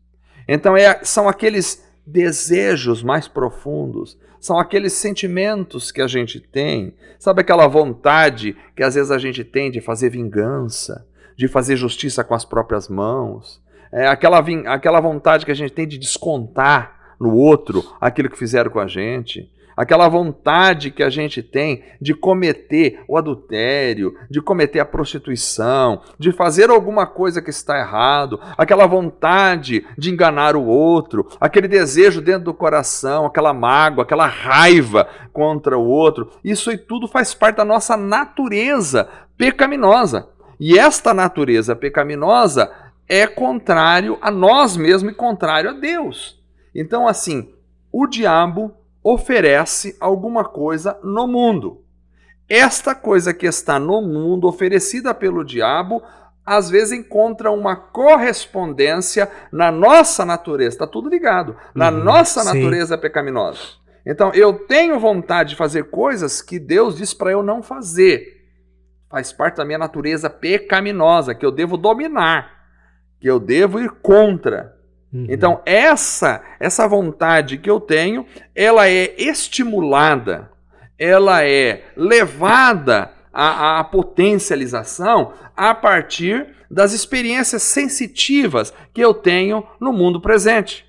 Então são aqueles desejos mais profundos, são aqueles sentimentos que a gente tem, sabe aquela vontade que às vezes a gente tem de fazer vingança, de fazer justiça com as próprias mãos, aquela vontade que a gente tem de descontar no outro aquilo que fizeram com a gente, aquela vontade que a gente tem de cometer o adultério, de cometer a prostituição, de fazer alguma coisa que está errado, aquela vontade de enganar o outro, aquele desejo dentro do coração, aquela mágoa, aquela raiva contra o outro, isso aí tudo faz parte da nossa natureza pecaminosa. E esta natureza pecaminosa é contrário a nós mesmos e contrário a Deus. Então, assim, o diabo oferece alguma coisa no mundo. Esta coisa que está no mundo, oferecida pelo diabo, às vezes encontra uma correspondência na nossa natureza. Está tudo ligado. Na nossa natureza pecaminosa. Então, eu tenho vontade de fazer coisas que Deus diz para eu não fazer. Faz parte da minha natureza pecaminosa, que eu devo dominar, que eu devo ir contra. Então, essa vontade que eu tenho, ela é estimulada, ela é levada à potencialização a partir das experiências sensitivas que eu tenho no mundo presente.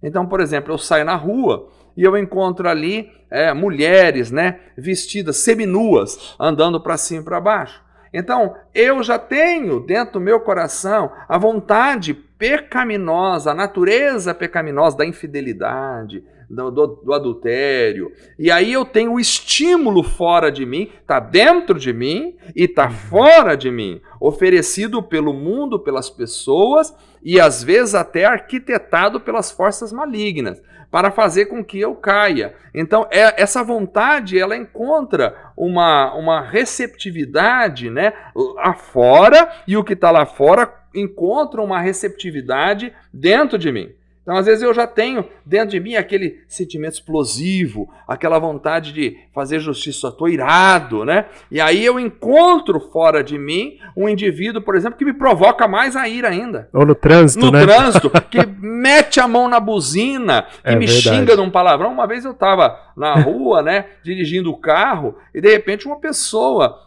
Então, por exemplo, eu saio na rua e eu encontro ali mulheres, né, vestidas seminuas, andando para cima e para baixo. Então, eu já tenho dentro do meu coração a vontade pecaminosa, a natureza pecaminosa da infidelidade, do adultério. E aí eu tenho o estímulo fora de mim, está dentro de mim e está fora de mim, oferecido pelo mundo, pelas pessoas e às vezes até arquitetado pelas forças malignas, para fazer com que eu caia. Então, essa vontade, ela encontra uma receptividade, né, lá fora, e o que está lá fora encontra uma receptividade dentro de mim. Então, às vezes eu já tenho dentro de mim aquele sentimento explosivo, aquela vontade de fazer justiça, estou irado, né? E aí eu encontro fora de mim um indivíduo, por exemplo, que me provoca mais a ira ainda. Ou no trânsito, no trânsito, que mete a mão na buzina, que me xinga de um palavrão. Uma vez eu estava na rua, né, dirigindo o carro, e de repente uma pessoa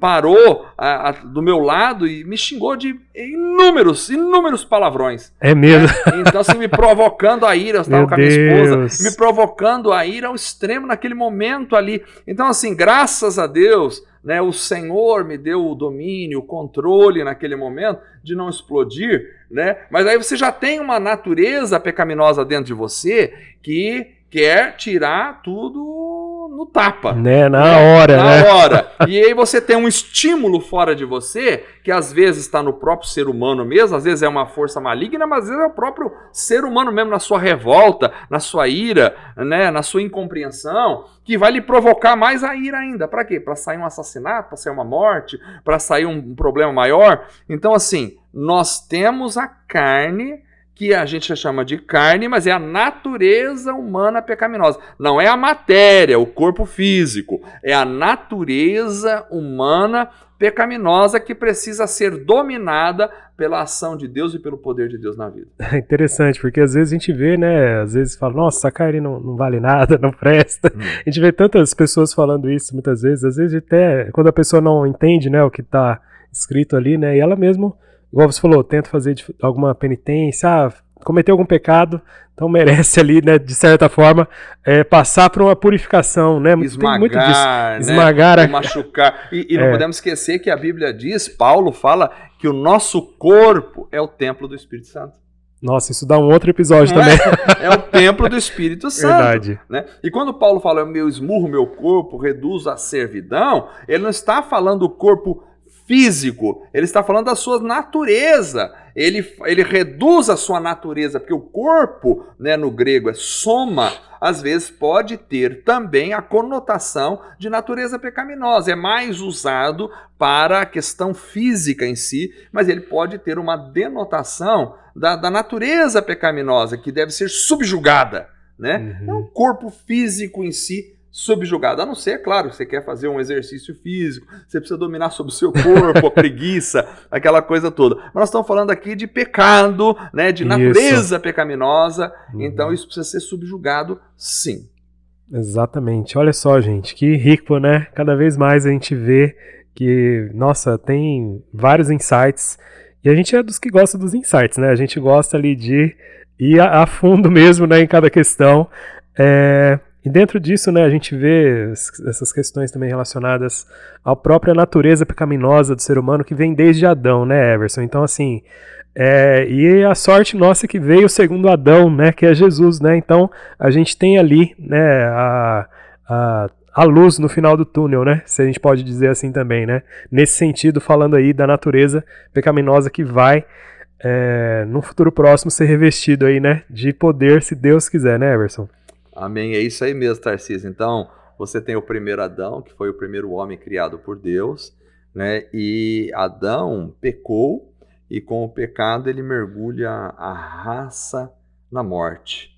parou do meu lado e me xingou de inúmeros palavrões. É mesmo? Então, assim, me provocando a ira, eu estava com a minha esposa, me provocando a ira ao extremo naquele momento ali. Então, assim, graças a Deus, né, o Senhor me deu o domínio, o controle naquele momento de não explodir, né? Mas aí você já tem uma natureza pecaminosa dentro de você que quer tirar tudo no tapa. Né? Na hora. E aí você tem um estímulo fora de você, que às vezes está no próprio ser humano mesmo, às vezes é uma força maligna, mas às vezes é o próprio ser humano mesmo, na sua revolta, na sua ira, né, na sua incompreensão, que vai lhe provocar mais a ira ainda. Para quê? Para sair um assassinato, para sair uma morte, para sair um problema maior. Então, assim, nós temos a carne, que a gente chama de carne, mas é a natureza humana pecaminosa. Não é a matéria, o corpo físico. É a natureza humana pecaminosa que precisa ser dominada pela ação de Deus e pelo poder de Deus na vida. É interessante, porque às vezes a gente vê, né, às vezes fala, nossa, essa carne não vale nada, não presta. A gente vê tantas pessoas falando isso muitas vezes, às vezes até quando a pessoa não entende, né, o que está escrito ali, né, e ela mesmo, igual você falou, tenta fazer alguma penitência, cometeu algum pecado, então merece ali, né, de certa forma, passar por uma purificação, né? Esmagar, tem muito disso. Né? Esmagar, machucar. E não podemos esquecer que a Bíblia diz, Paulo fala que o nosso corpo é o templo do Espírito Santo. Nossa, isso dá um outro episódio também. É o templo do Espírito Santo. Verdade. Né? E quando Paulo fala, eu esmurro meu corpo, reduzo a servidão, ele não está falando do corpo físico, ele está falando da sua natureza. Ele reduz a sua natureza, porque o corpo, né, no grego é soma, às vezes pode ter também a conotação de natureza pecaminosa. É mais usado para a questão física em si, mas ele pode ter uma denotação da natureza pecaminosa, que deve ser subjugada, né? Não o corpo físico em si subjugado, a não ser, claro, você quer fazer um exercício físico, você precisa dominar sobre o seu corpo, a preguiça, aquela coisa toda. Mas nós estamos falando aqui de pecado, né, de natureza pecaminosa, então isso precisa ser subjugado, sim. Exatamente. Olha só, gente, que rico, né? Cada vez mais a gente vê que, nossa, tem vários insights, e a gente é dos que gosta dos insights, né? A gente gosta ali de ir a fundo mesmo, né, em cada questão. E dentro disso, né, a gente vê essas questões também relacionadas à própria natureza pecaminosa do ser humano, que vem desde Adão, né, Everson? Então, assim, e a sorte nossa é que veio o segundo Adão, né, que é Jesus, né? Então, a gente tem ali, né, a luz no final do túnel, né? Se a gente pode dizer assim também, né? Nesse sentido, falando aí da natureza pecaminosa que vai, no futuro próximo, ser revestido aí, né, de poder, se Deus quiser, né, Everson? Amém, é isso aí mesmo, Tarcísio. Então, você tem o primeiro Adão, que foi o primeiro homem criado por Deus, né? E Adão pecou, e com o pecado ele mergulha a raça na morte.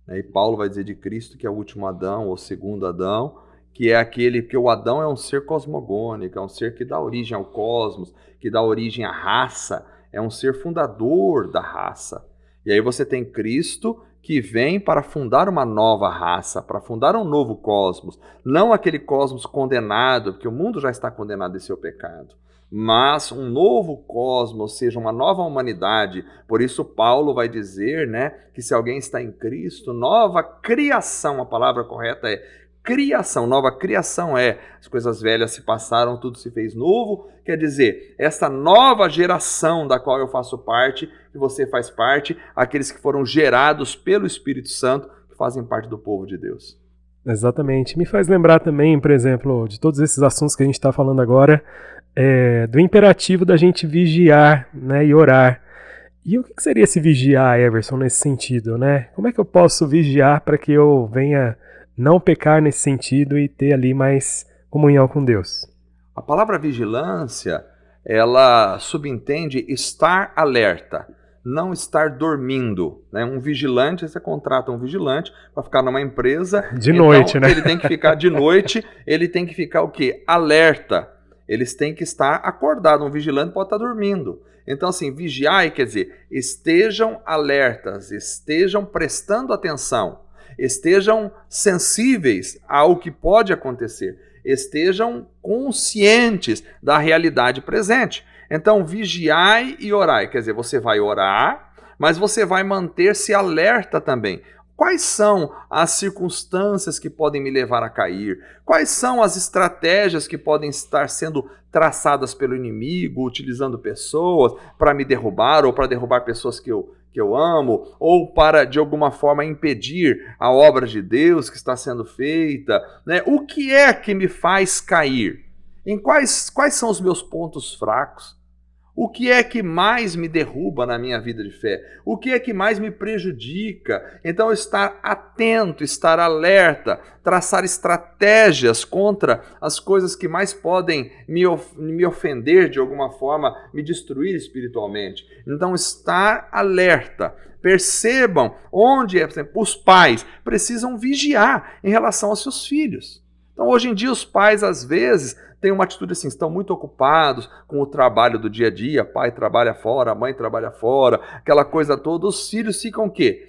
E Paulo vai dizer de Cristo que é o último Adão, ou segundo Adão, que é aquele, que o Adão é um ser cosmogônico, é um ser que dá origem ao cosmos, que dá origem à raça, é um ser fundador da raça. E aí você tem Cristo, que vem para fundar uma nova raça, para fundar um novo cosmos, não aquele cosmos condenado, porque o mundo já está condenado em seu pecado, mas um novo cosmos, ou seja, uma nova humanidade. Por isso Paulo vai dizer, né, que se alguém está em Cristo, nova criação, a palavra correta é criação, nova criação as coisas velhas se passaram, tudo se fez novo, quer dizer, essa nova geração da qual eu faço parte, que você faz parte, aqueles que foram gerados pelo Espírito Santo, que fazem parte do povo de Deus. Exatamente. Me faz lembrar também, por exemplo, de todos esses assuntos que a gente está falando agora, do imperativo da gente vigiar, né, e orar. E o que seria esse vigiar, Everson, nesse sentido, né? Como é que eu posso vigiar para que eu venha não pecar nesse sentido e ter ali mais comunhão com Deus? A palavra vigilância, ela subentende estar alerta, não estar dormindo, né? Um vigilante, você contrata um vigilante para ficar numa empresa. De noite, né? Ele tem que ficar de noite, ele tem que ficar o quê? Alerta. Eles têm que estar acordados, um vigilante pode estar dormindo. Então, assim, vigiar quer dizer, estejam alertas, estejam prestando atenção, estejam sensíveis ao que pode acontecer, estejam conscientes da realidade presente. Então, vigiai e orai, quer dizer, você vai orar, mas você vai manter-se alerta também. Quais são as circunstâncias que podem me levar a cair? Quais são as estratégias que podem estar sendo traçadas pelo inimigo, utilizando pessoas para me derrubar ou para derrubar pessoas que eu amo, ou para, de alguma forma, impedir a obra de Deus que está sendo feita, né? O que é que me faz cair? Quais são os meus pontos fracos? O que é que mais me derruba na minha vida de fé? O que é que mais me prejudica? Então, estar atento, estar alerta, traçar estratégias contra as coisas que mais podem me ofender de alguma forma, me destruir espiritualmente. Então, estar alerta. Percebam onde, por exemplo, os pais precisam vigiar em relação aos seus filhos. Então, hoje em dia, os pais, às vezes, têm uma atitude assim, estão muito ocupados com o trabalho do dia a dia, pai trabalha fora, a mãe trabalha fora, aquela coisa toda, os filhos ficam o quê?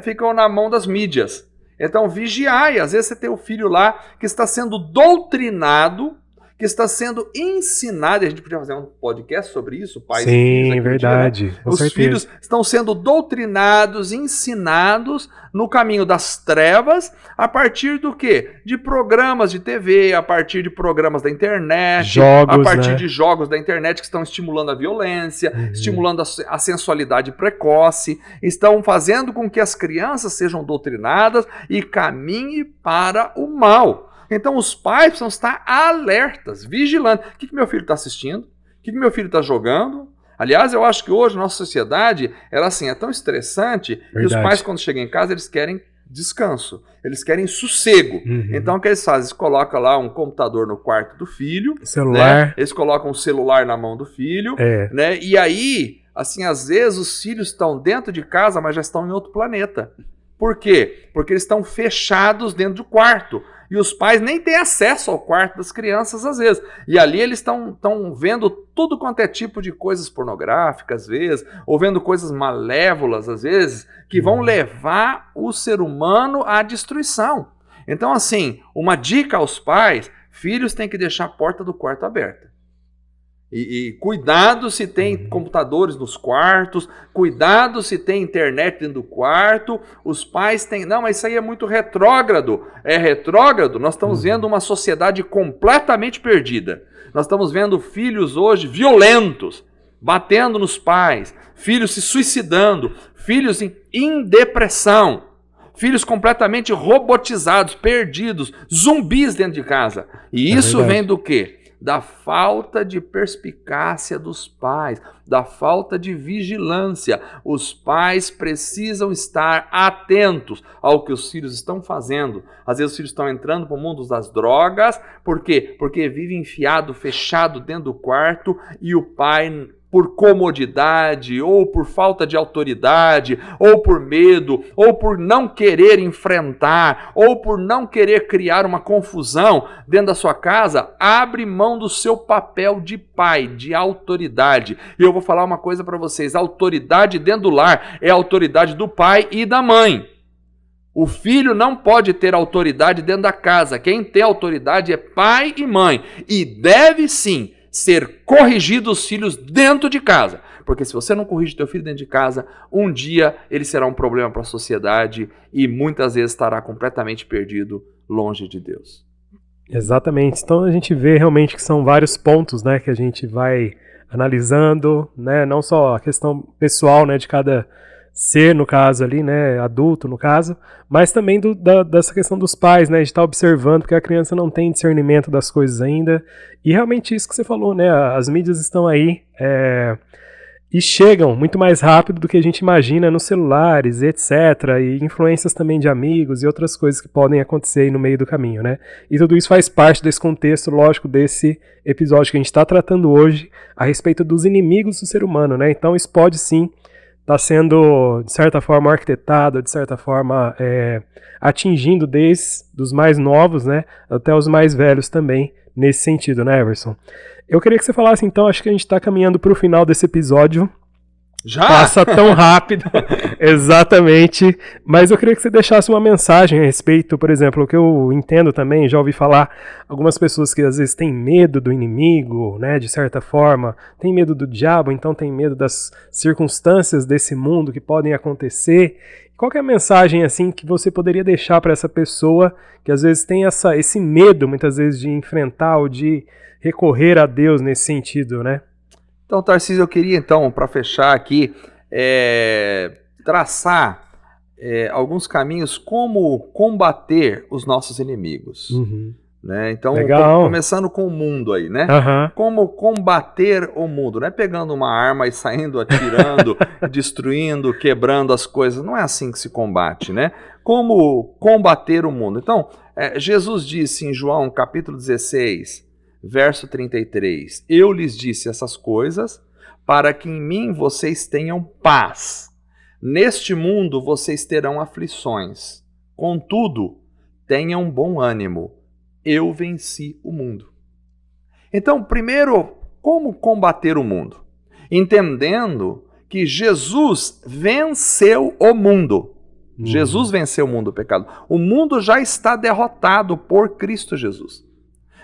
Ficam na mão das mídias. Então, vigiai, às vezes você tem o filho lá que está sendo doutrinado, que está sendo ensinado, e a gente podia fazer um podcast sobre isso, pais e filhos. Sim, verdade. Dia, né? Os filhos estão sendo doutrinados, ensinados no caminho das trevas, a partir do quê? De programas de TV, a partir de programas da internet, jogos, a partir, né, de jogos da internet que estão estimulando a violência, estimulando a sensualidade precoce, estão fazendo com que as crianças sejam doutrinadas e caminhem para o mal. Então os pais precisam estar alertas, vigilantes. O que meu filho está assistindo? O que meu filho está jogando? Aliás, eu acho que hoje a nossa sociedade é tão estressante que os pais, quando chegam em casa, eles querem descanso, eles querem sossego. Então o que eles fazem? Eles colocam lá um computador no quarto do filho, celular. Né? Eles colocam um celular na mão do filho, né? E aí, assim, às vezes os filhos estão dentro de casa, mas já estão em outro planeta. Por quê? Porque eles estão fechados dentro do quarto. E os pais nem têm acesso ao quarto das crianças às vezes. E ali eles estão vendo tudo quanto é tipo de coisas pornográficas às vezes, ou vendo coisas malévolas às vezes, que vão levar o ser humano à destruição. Então assim, uma dica aos pais: filhos têm que deixar a porta do quarto aberta. E cuidado se tem computadores nos quartos, cuidado se tem internet dentro do quarto. Os pais têm... Não, mas isso aí é muito retrógrado. É retrógrado? Nós estamos vendo uma sociedade completamente perdida. Nós estamos vendo filhos hoje violentos, batendo nos pais, filhos se suicidando, filhos em depressão, filhos completamente robotizados, perdidos, zumbis dentro de casa. E isso vem do quê? Da falta de perspicácia dos pais, da falta de vigilância. Os pais precisam estar atentos ao que os filhos estão fazendo. Às vezes os filhos estão entrando para o mundo das drogas. Por quê? Porque vive enfiado, fechado dentro do quarto, e o pai, por comodidade, ou por falta de autoridade, ou por medo, ou por não querer enfrentar, ou por não querer criar uma confusão dentro da sua casa, abre mão do seu papel de pai, de autoridade. E eu vou falar uma coisa para vocês: a autoridade dentro do lar é a autoridade do pai e da mãe. O filho não pode ter autoridade dentro da casa. Quem tem autoridade é pai e mãe. E deve sim ser corrigido os filhos dentro de casa. Porque se você não corrige teu filho dentro de casa, um dia ele será um problema para a sociedade e muitas vezes estará completamente perdido longe de Deus. Exatamente. Então a gente vê realmente que são vários pontos, né, que a gente vai analisando, né, não só a questão pessoal, né, de cada ser, no caso ali, né, adulto no caso, mas também dessa questão dos pais, né, de estar observando, porque a criança não tem discernimento das coisas ainda, e realmente isso que você falou, né, as mídias estão aí, e chegam muito mais rápido do que a gente imagina nos celulares, etc, e influências também de amigos e outras coisas que podem acontecer aí no meio do caminho, né, e tudo isso faz parte desse contexto, lógico, desse episódio que a gente está tratando hoje a respeito dos inimigos do ser humano, né, então isso pode sim está sendo, de certa forma, arquitetado, de certa forma, atingindo desde os mais novos, né, até os mais velhos também, nesse sentido, né, Everson? Eu queria que você falasse, então, acho que a gente está caminhando para o final desse episódio. Já? Passa tão rápido, exatamente, mas eu queria que você deixasse uma mensagem a respeito, por exemplo, o que eu entendo também, já ouvi falar, algumas pessoas que às vezes têm medo do inimigo, né, de certa forma, têm medo do diabo, então têm medo das circunstâncias desse mundo que podem acontecer. Qual que é a mensagem assim que você poderia deixar para essa pessoa que às vezes tem esse medo, muitas vezes, de enfrentar ou de recorrer a Deus nesse sentido, né? Então, Tarcísio, eu queria, então, para fechar aqui, traçar alguns caminhos como combater os nossos inimigos. Né? Então, começando com o mundo aí, né? Como combater o mundo, não é pegando uma arma e saindo atirando, destruindo, quebrando as coisas, não é assim que se combate, né? Como combater o mundo. Então, Jesus disse em João capítulo 16, verso 33, eu lhes disse essas coisas para que em mim vocês tenham paz. Neste mundo vocês terão aflições. Contudo, tenham bom ânimo. Eu venci o mundo. Então, primeiro, como combater o mundo? Entendendo que Jesus venceu o mundo. Jesus venceu o mundo do pecado. O mundo já está derrotado por Cristo Jesus.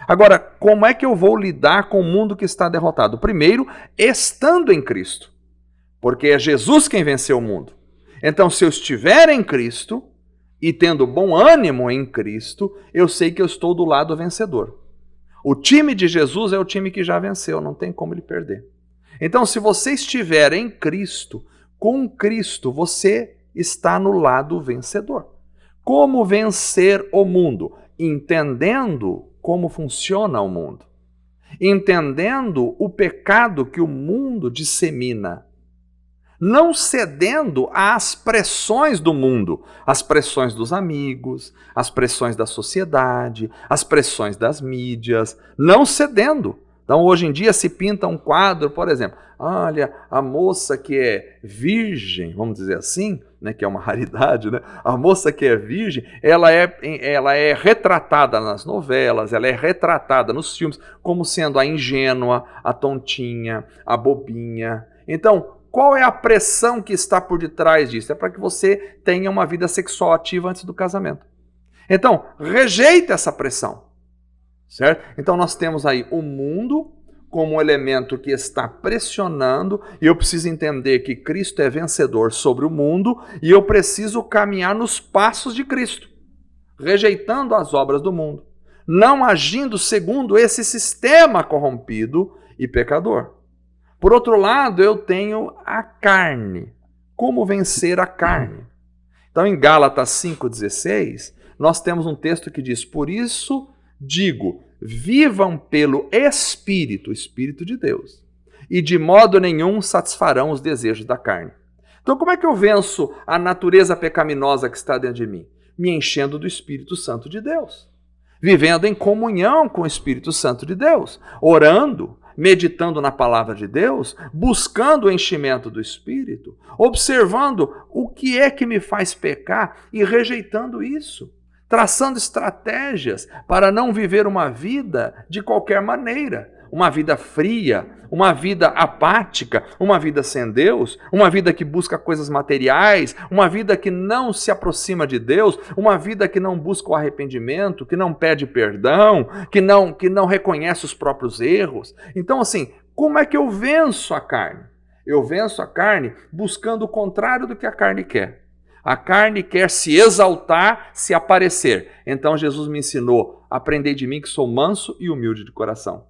Agora, como é que eu vou lidar com o mundo que está derrotado? Primeiro, estando em Cristo. Porque é Jesus quem venceu o mundo. Então, se eu estiver em Cristo e tendo bom ânimo em Cristo, eu sei que eu estou do lado vencedor. O time de Jesus é o time que já venceu, não tem como ele perder. Então, se você estiver em Cristo, com Cristo, você está no lado vencedor. Como vencer o mundo? Entendendo como funciona o mundo. Entendendo o pecado que o mundo dissemina. Não cedendo às pressões do mundo, as pressões dos amigos, as pressões da sociedade, as pressões das mídias, não cedendo. Então, hoje em dia se pinta um quadro, por exemplo, olha, a moça que é virgem, vamos dizer assim, né, que é uma raridade, né? A moça que é virgem, ela é retratada nas novelas, ela é retratada nos filmes como sendo a ingênua, a tontinha, a bobinha. Então, qual é a pressão que está por detrás disso? É para que você tenha uma vida sexual ativa antes do casamento. Então, rejeita essa pressão. Certo? Então nós temos aí o mundo como um elemento que está pressionando, e eu preciso entender que Cristo é vencedor sobre o mundo, e eu preciso caminhar nos passos de Cristo, rejeitando as obras do mundo, não agindo segundo esse sistema corrompido e pecador. Por outro lado, eu tenho a carne. Como vencer a carne? Então em Gálatas 5,16, nós temos um texto que diz: por isso digo, vivam pelo Espírito, Espírito de Deus, e de modo nenhum satisfarão os desejos da carne. Então como é que eu venço a natureza pecaminosa que está dentro de mim? Me enchendo do Espírito Santo de Deus, vivendo em comunhão com o Espírito Santo de Deus, orando, meditando na palavra de Deus, buscando o enchimento do Espírito, observando o que é que me faz pecar e rejeitando isso, traçando estratégias para não viver uma vida de qualquer maneira, uma vida fria, uma vida apática, uma vida sem Deus, uma vida que busca coisas materiais, uma vida que não se aproxima de Deus, uma vida que não busca o arrependimento, que não pede perdão, que não reconhece os próprios erros. Então, assim, como é que eu venço a carne? Eu venço a carne buscando o contrário do que a carne quer. A carne quer se exaltar, se aparecer. Então Jesus me ensinou: aprendei de mim que sou manso e humilde de coração.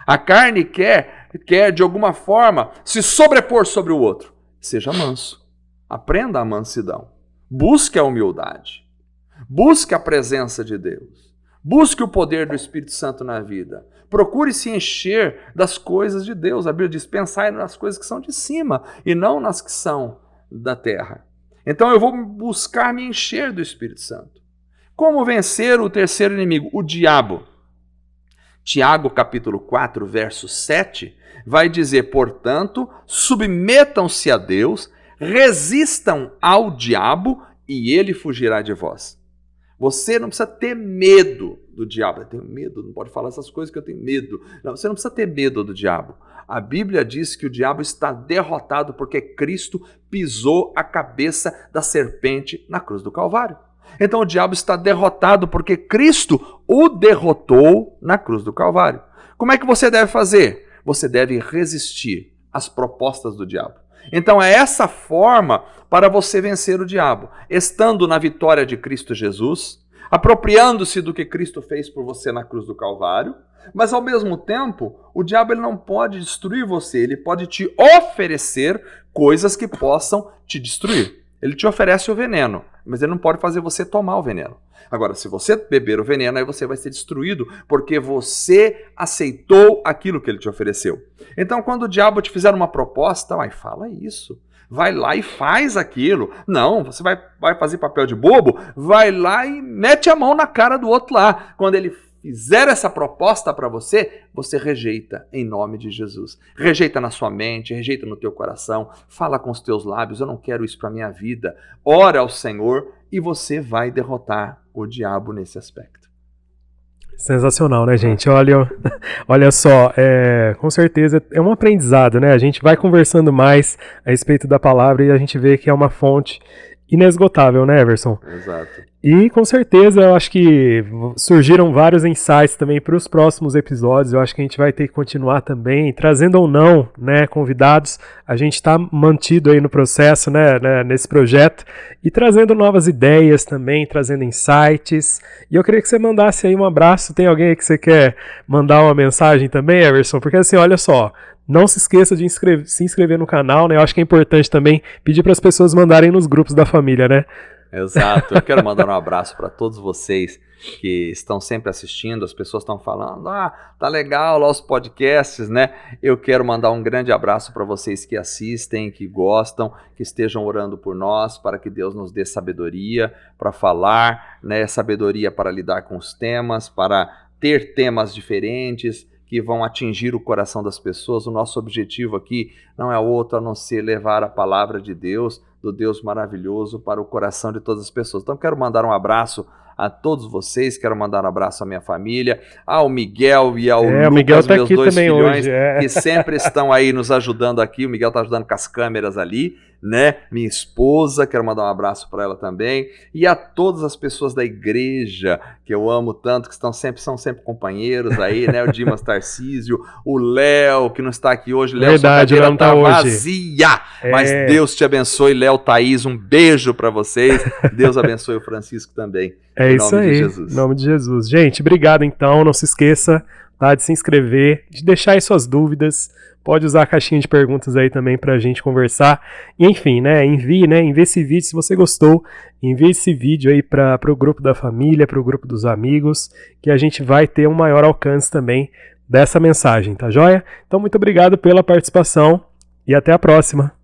A carne quer de alguma forma se sobrepor sobre o outro. Seja manso. Aprenda a mansidão. Busque a humildade. Busque a presença de Deus. Busque o poder do Espírito Santo na vida. Procure se encher das coisas de Deus. A Bíblia diz: pensai nas coisas que são de cima e não nas que são da terra. Então eu vou buscar me encher do Espírito Santo. Como vencer o terceiro inimigo? O diabo. Tiago capítulo 4, verso 7, vai dizer: portanto, submetam-se a Deus, resistam ao diabo e ele fugirá de vós. Você não precisa ter medo do diabo. Eu tenho medo, não pode falar essas coisas que eu tenho medo. Não, você não precisa ter medo do diabo. A Bíblia diz que o diabo está derrotado porque Cristo pisou a cabeça da serpente na cruz do Calvário. Então o diabo está derrotado porque Cristo o derrotou na cruz do Calvário. Como é que você deve fazer? Você deve resistir às propostas do diabo. Então é essa forma para você vencer o diabo, estando na vitória de Cristo Jesus, apropriando-se do que Cristo fez por você na cruz do Calvário, mas ao mesmo tempo, o diabo ele não pode destruir você, ele pode te oferecer coisas que possam te destruir. Ele te oferece o veneno, mas ele não pode fazer você tomar o veneno. Agora, se você beber o veneno, aí você vai ser destruído, porque você aceitou aquilo que ele te ofereceu. Então, quando o diabo te fizer uma proposta, fala isso. Vai lá e faz aquilo. Não, você vai fazer papel de bobo? Vai lá e mete a mão na cara do outro lá. Quando ele fizer essa proposta para você, você rejeita em nome de Jesus. Rejeita na sua mente, rejeita no teu coração, fala com os teus lábios: eu não quero isso para a minha vida. Ora ao Senhor e você vai derrotar o diabo nesse aspecto. Sensacional, né, gente? Olha só, com certeza é um aprendizado, né? A gente vai conversando mais a respeito da palavra e a gente vê que é uma fonte inesgotável, né, Everson? Exato. E com certeza eu acho que surgiram vários insights também para os próximos episódios. Eu acho que a gente vai ter que continuar também, trazendo ou não, né, convidados. A gente está mantido aí no processo, né, nesse projeto, e trazendo novas ideias também, trazendo insights. E eu queria que você mandasse aí um abraço. Tem alguém aí que você quer mandar uma mensagem também, Everson? Porque assim, olha só, não se esqueça de se inscrever no canal, né? Eu acho que é importante também pedir para as pessoas mandarem nos grupos da família, né? Exato, eu quero mandar um abraço para todos vocês que estão sempre assistindo. As pessoas estão falando: tá legal lá os podcasts, né? Eu quero mandar um grande abraço para vocês que assistem, que gostam, que estejam orando por nós, para que Deus nos dê sabedoria para falar, né? Sabedoria para lidar com os temas, para ter temas diferentes, que vão atingir o coração das pessoas. O nosso objetivo aqui não é outro a não ser levar a palavra de Deus, do Deus maravilhoso, para o coração de todas as pessoas. Então quero mandar um abraço a todos vocês, quero mandar um abraço à minha família, ao Miguel e ao Lucas, o Miguel tá meus aqui dois também filhões, hoje, que sempre estão aí nos ajudando aqui. O Miguel tá ajudando com as câmeras ali, né? Minha esposa, quero mandar um abraço para ela também, e a todas as pessoas da igreja que eu amo tanto, que são sempre companheiros aí, né? O Dimas Tarcísio, o Léo, que não está aqui hoje. Léo, sua cadeira tá vazia, mas Deus te abençoe, Léo, Thaís, um beijo para vocês. Deus abençoe o Francisco também. É isso aí, em nome de Jesus. Gente, obrigado então, não se esqueça, tá, de se inscrever, de deixar aí suas dúvidas, pode usar a caixinha de perguntas aí também pra gente conversar, e enfim, envie esse vídeo se você gostou, envie esse vídeo aí pro grupo da família, pro grupo dos amigos, que a gente vai ter um maior alcance também dessa mensagem, tá joia? Então muito obrigado pela participação e até a próxima.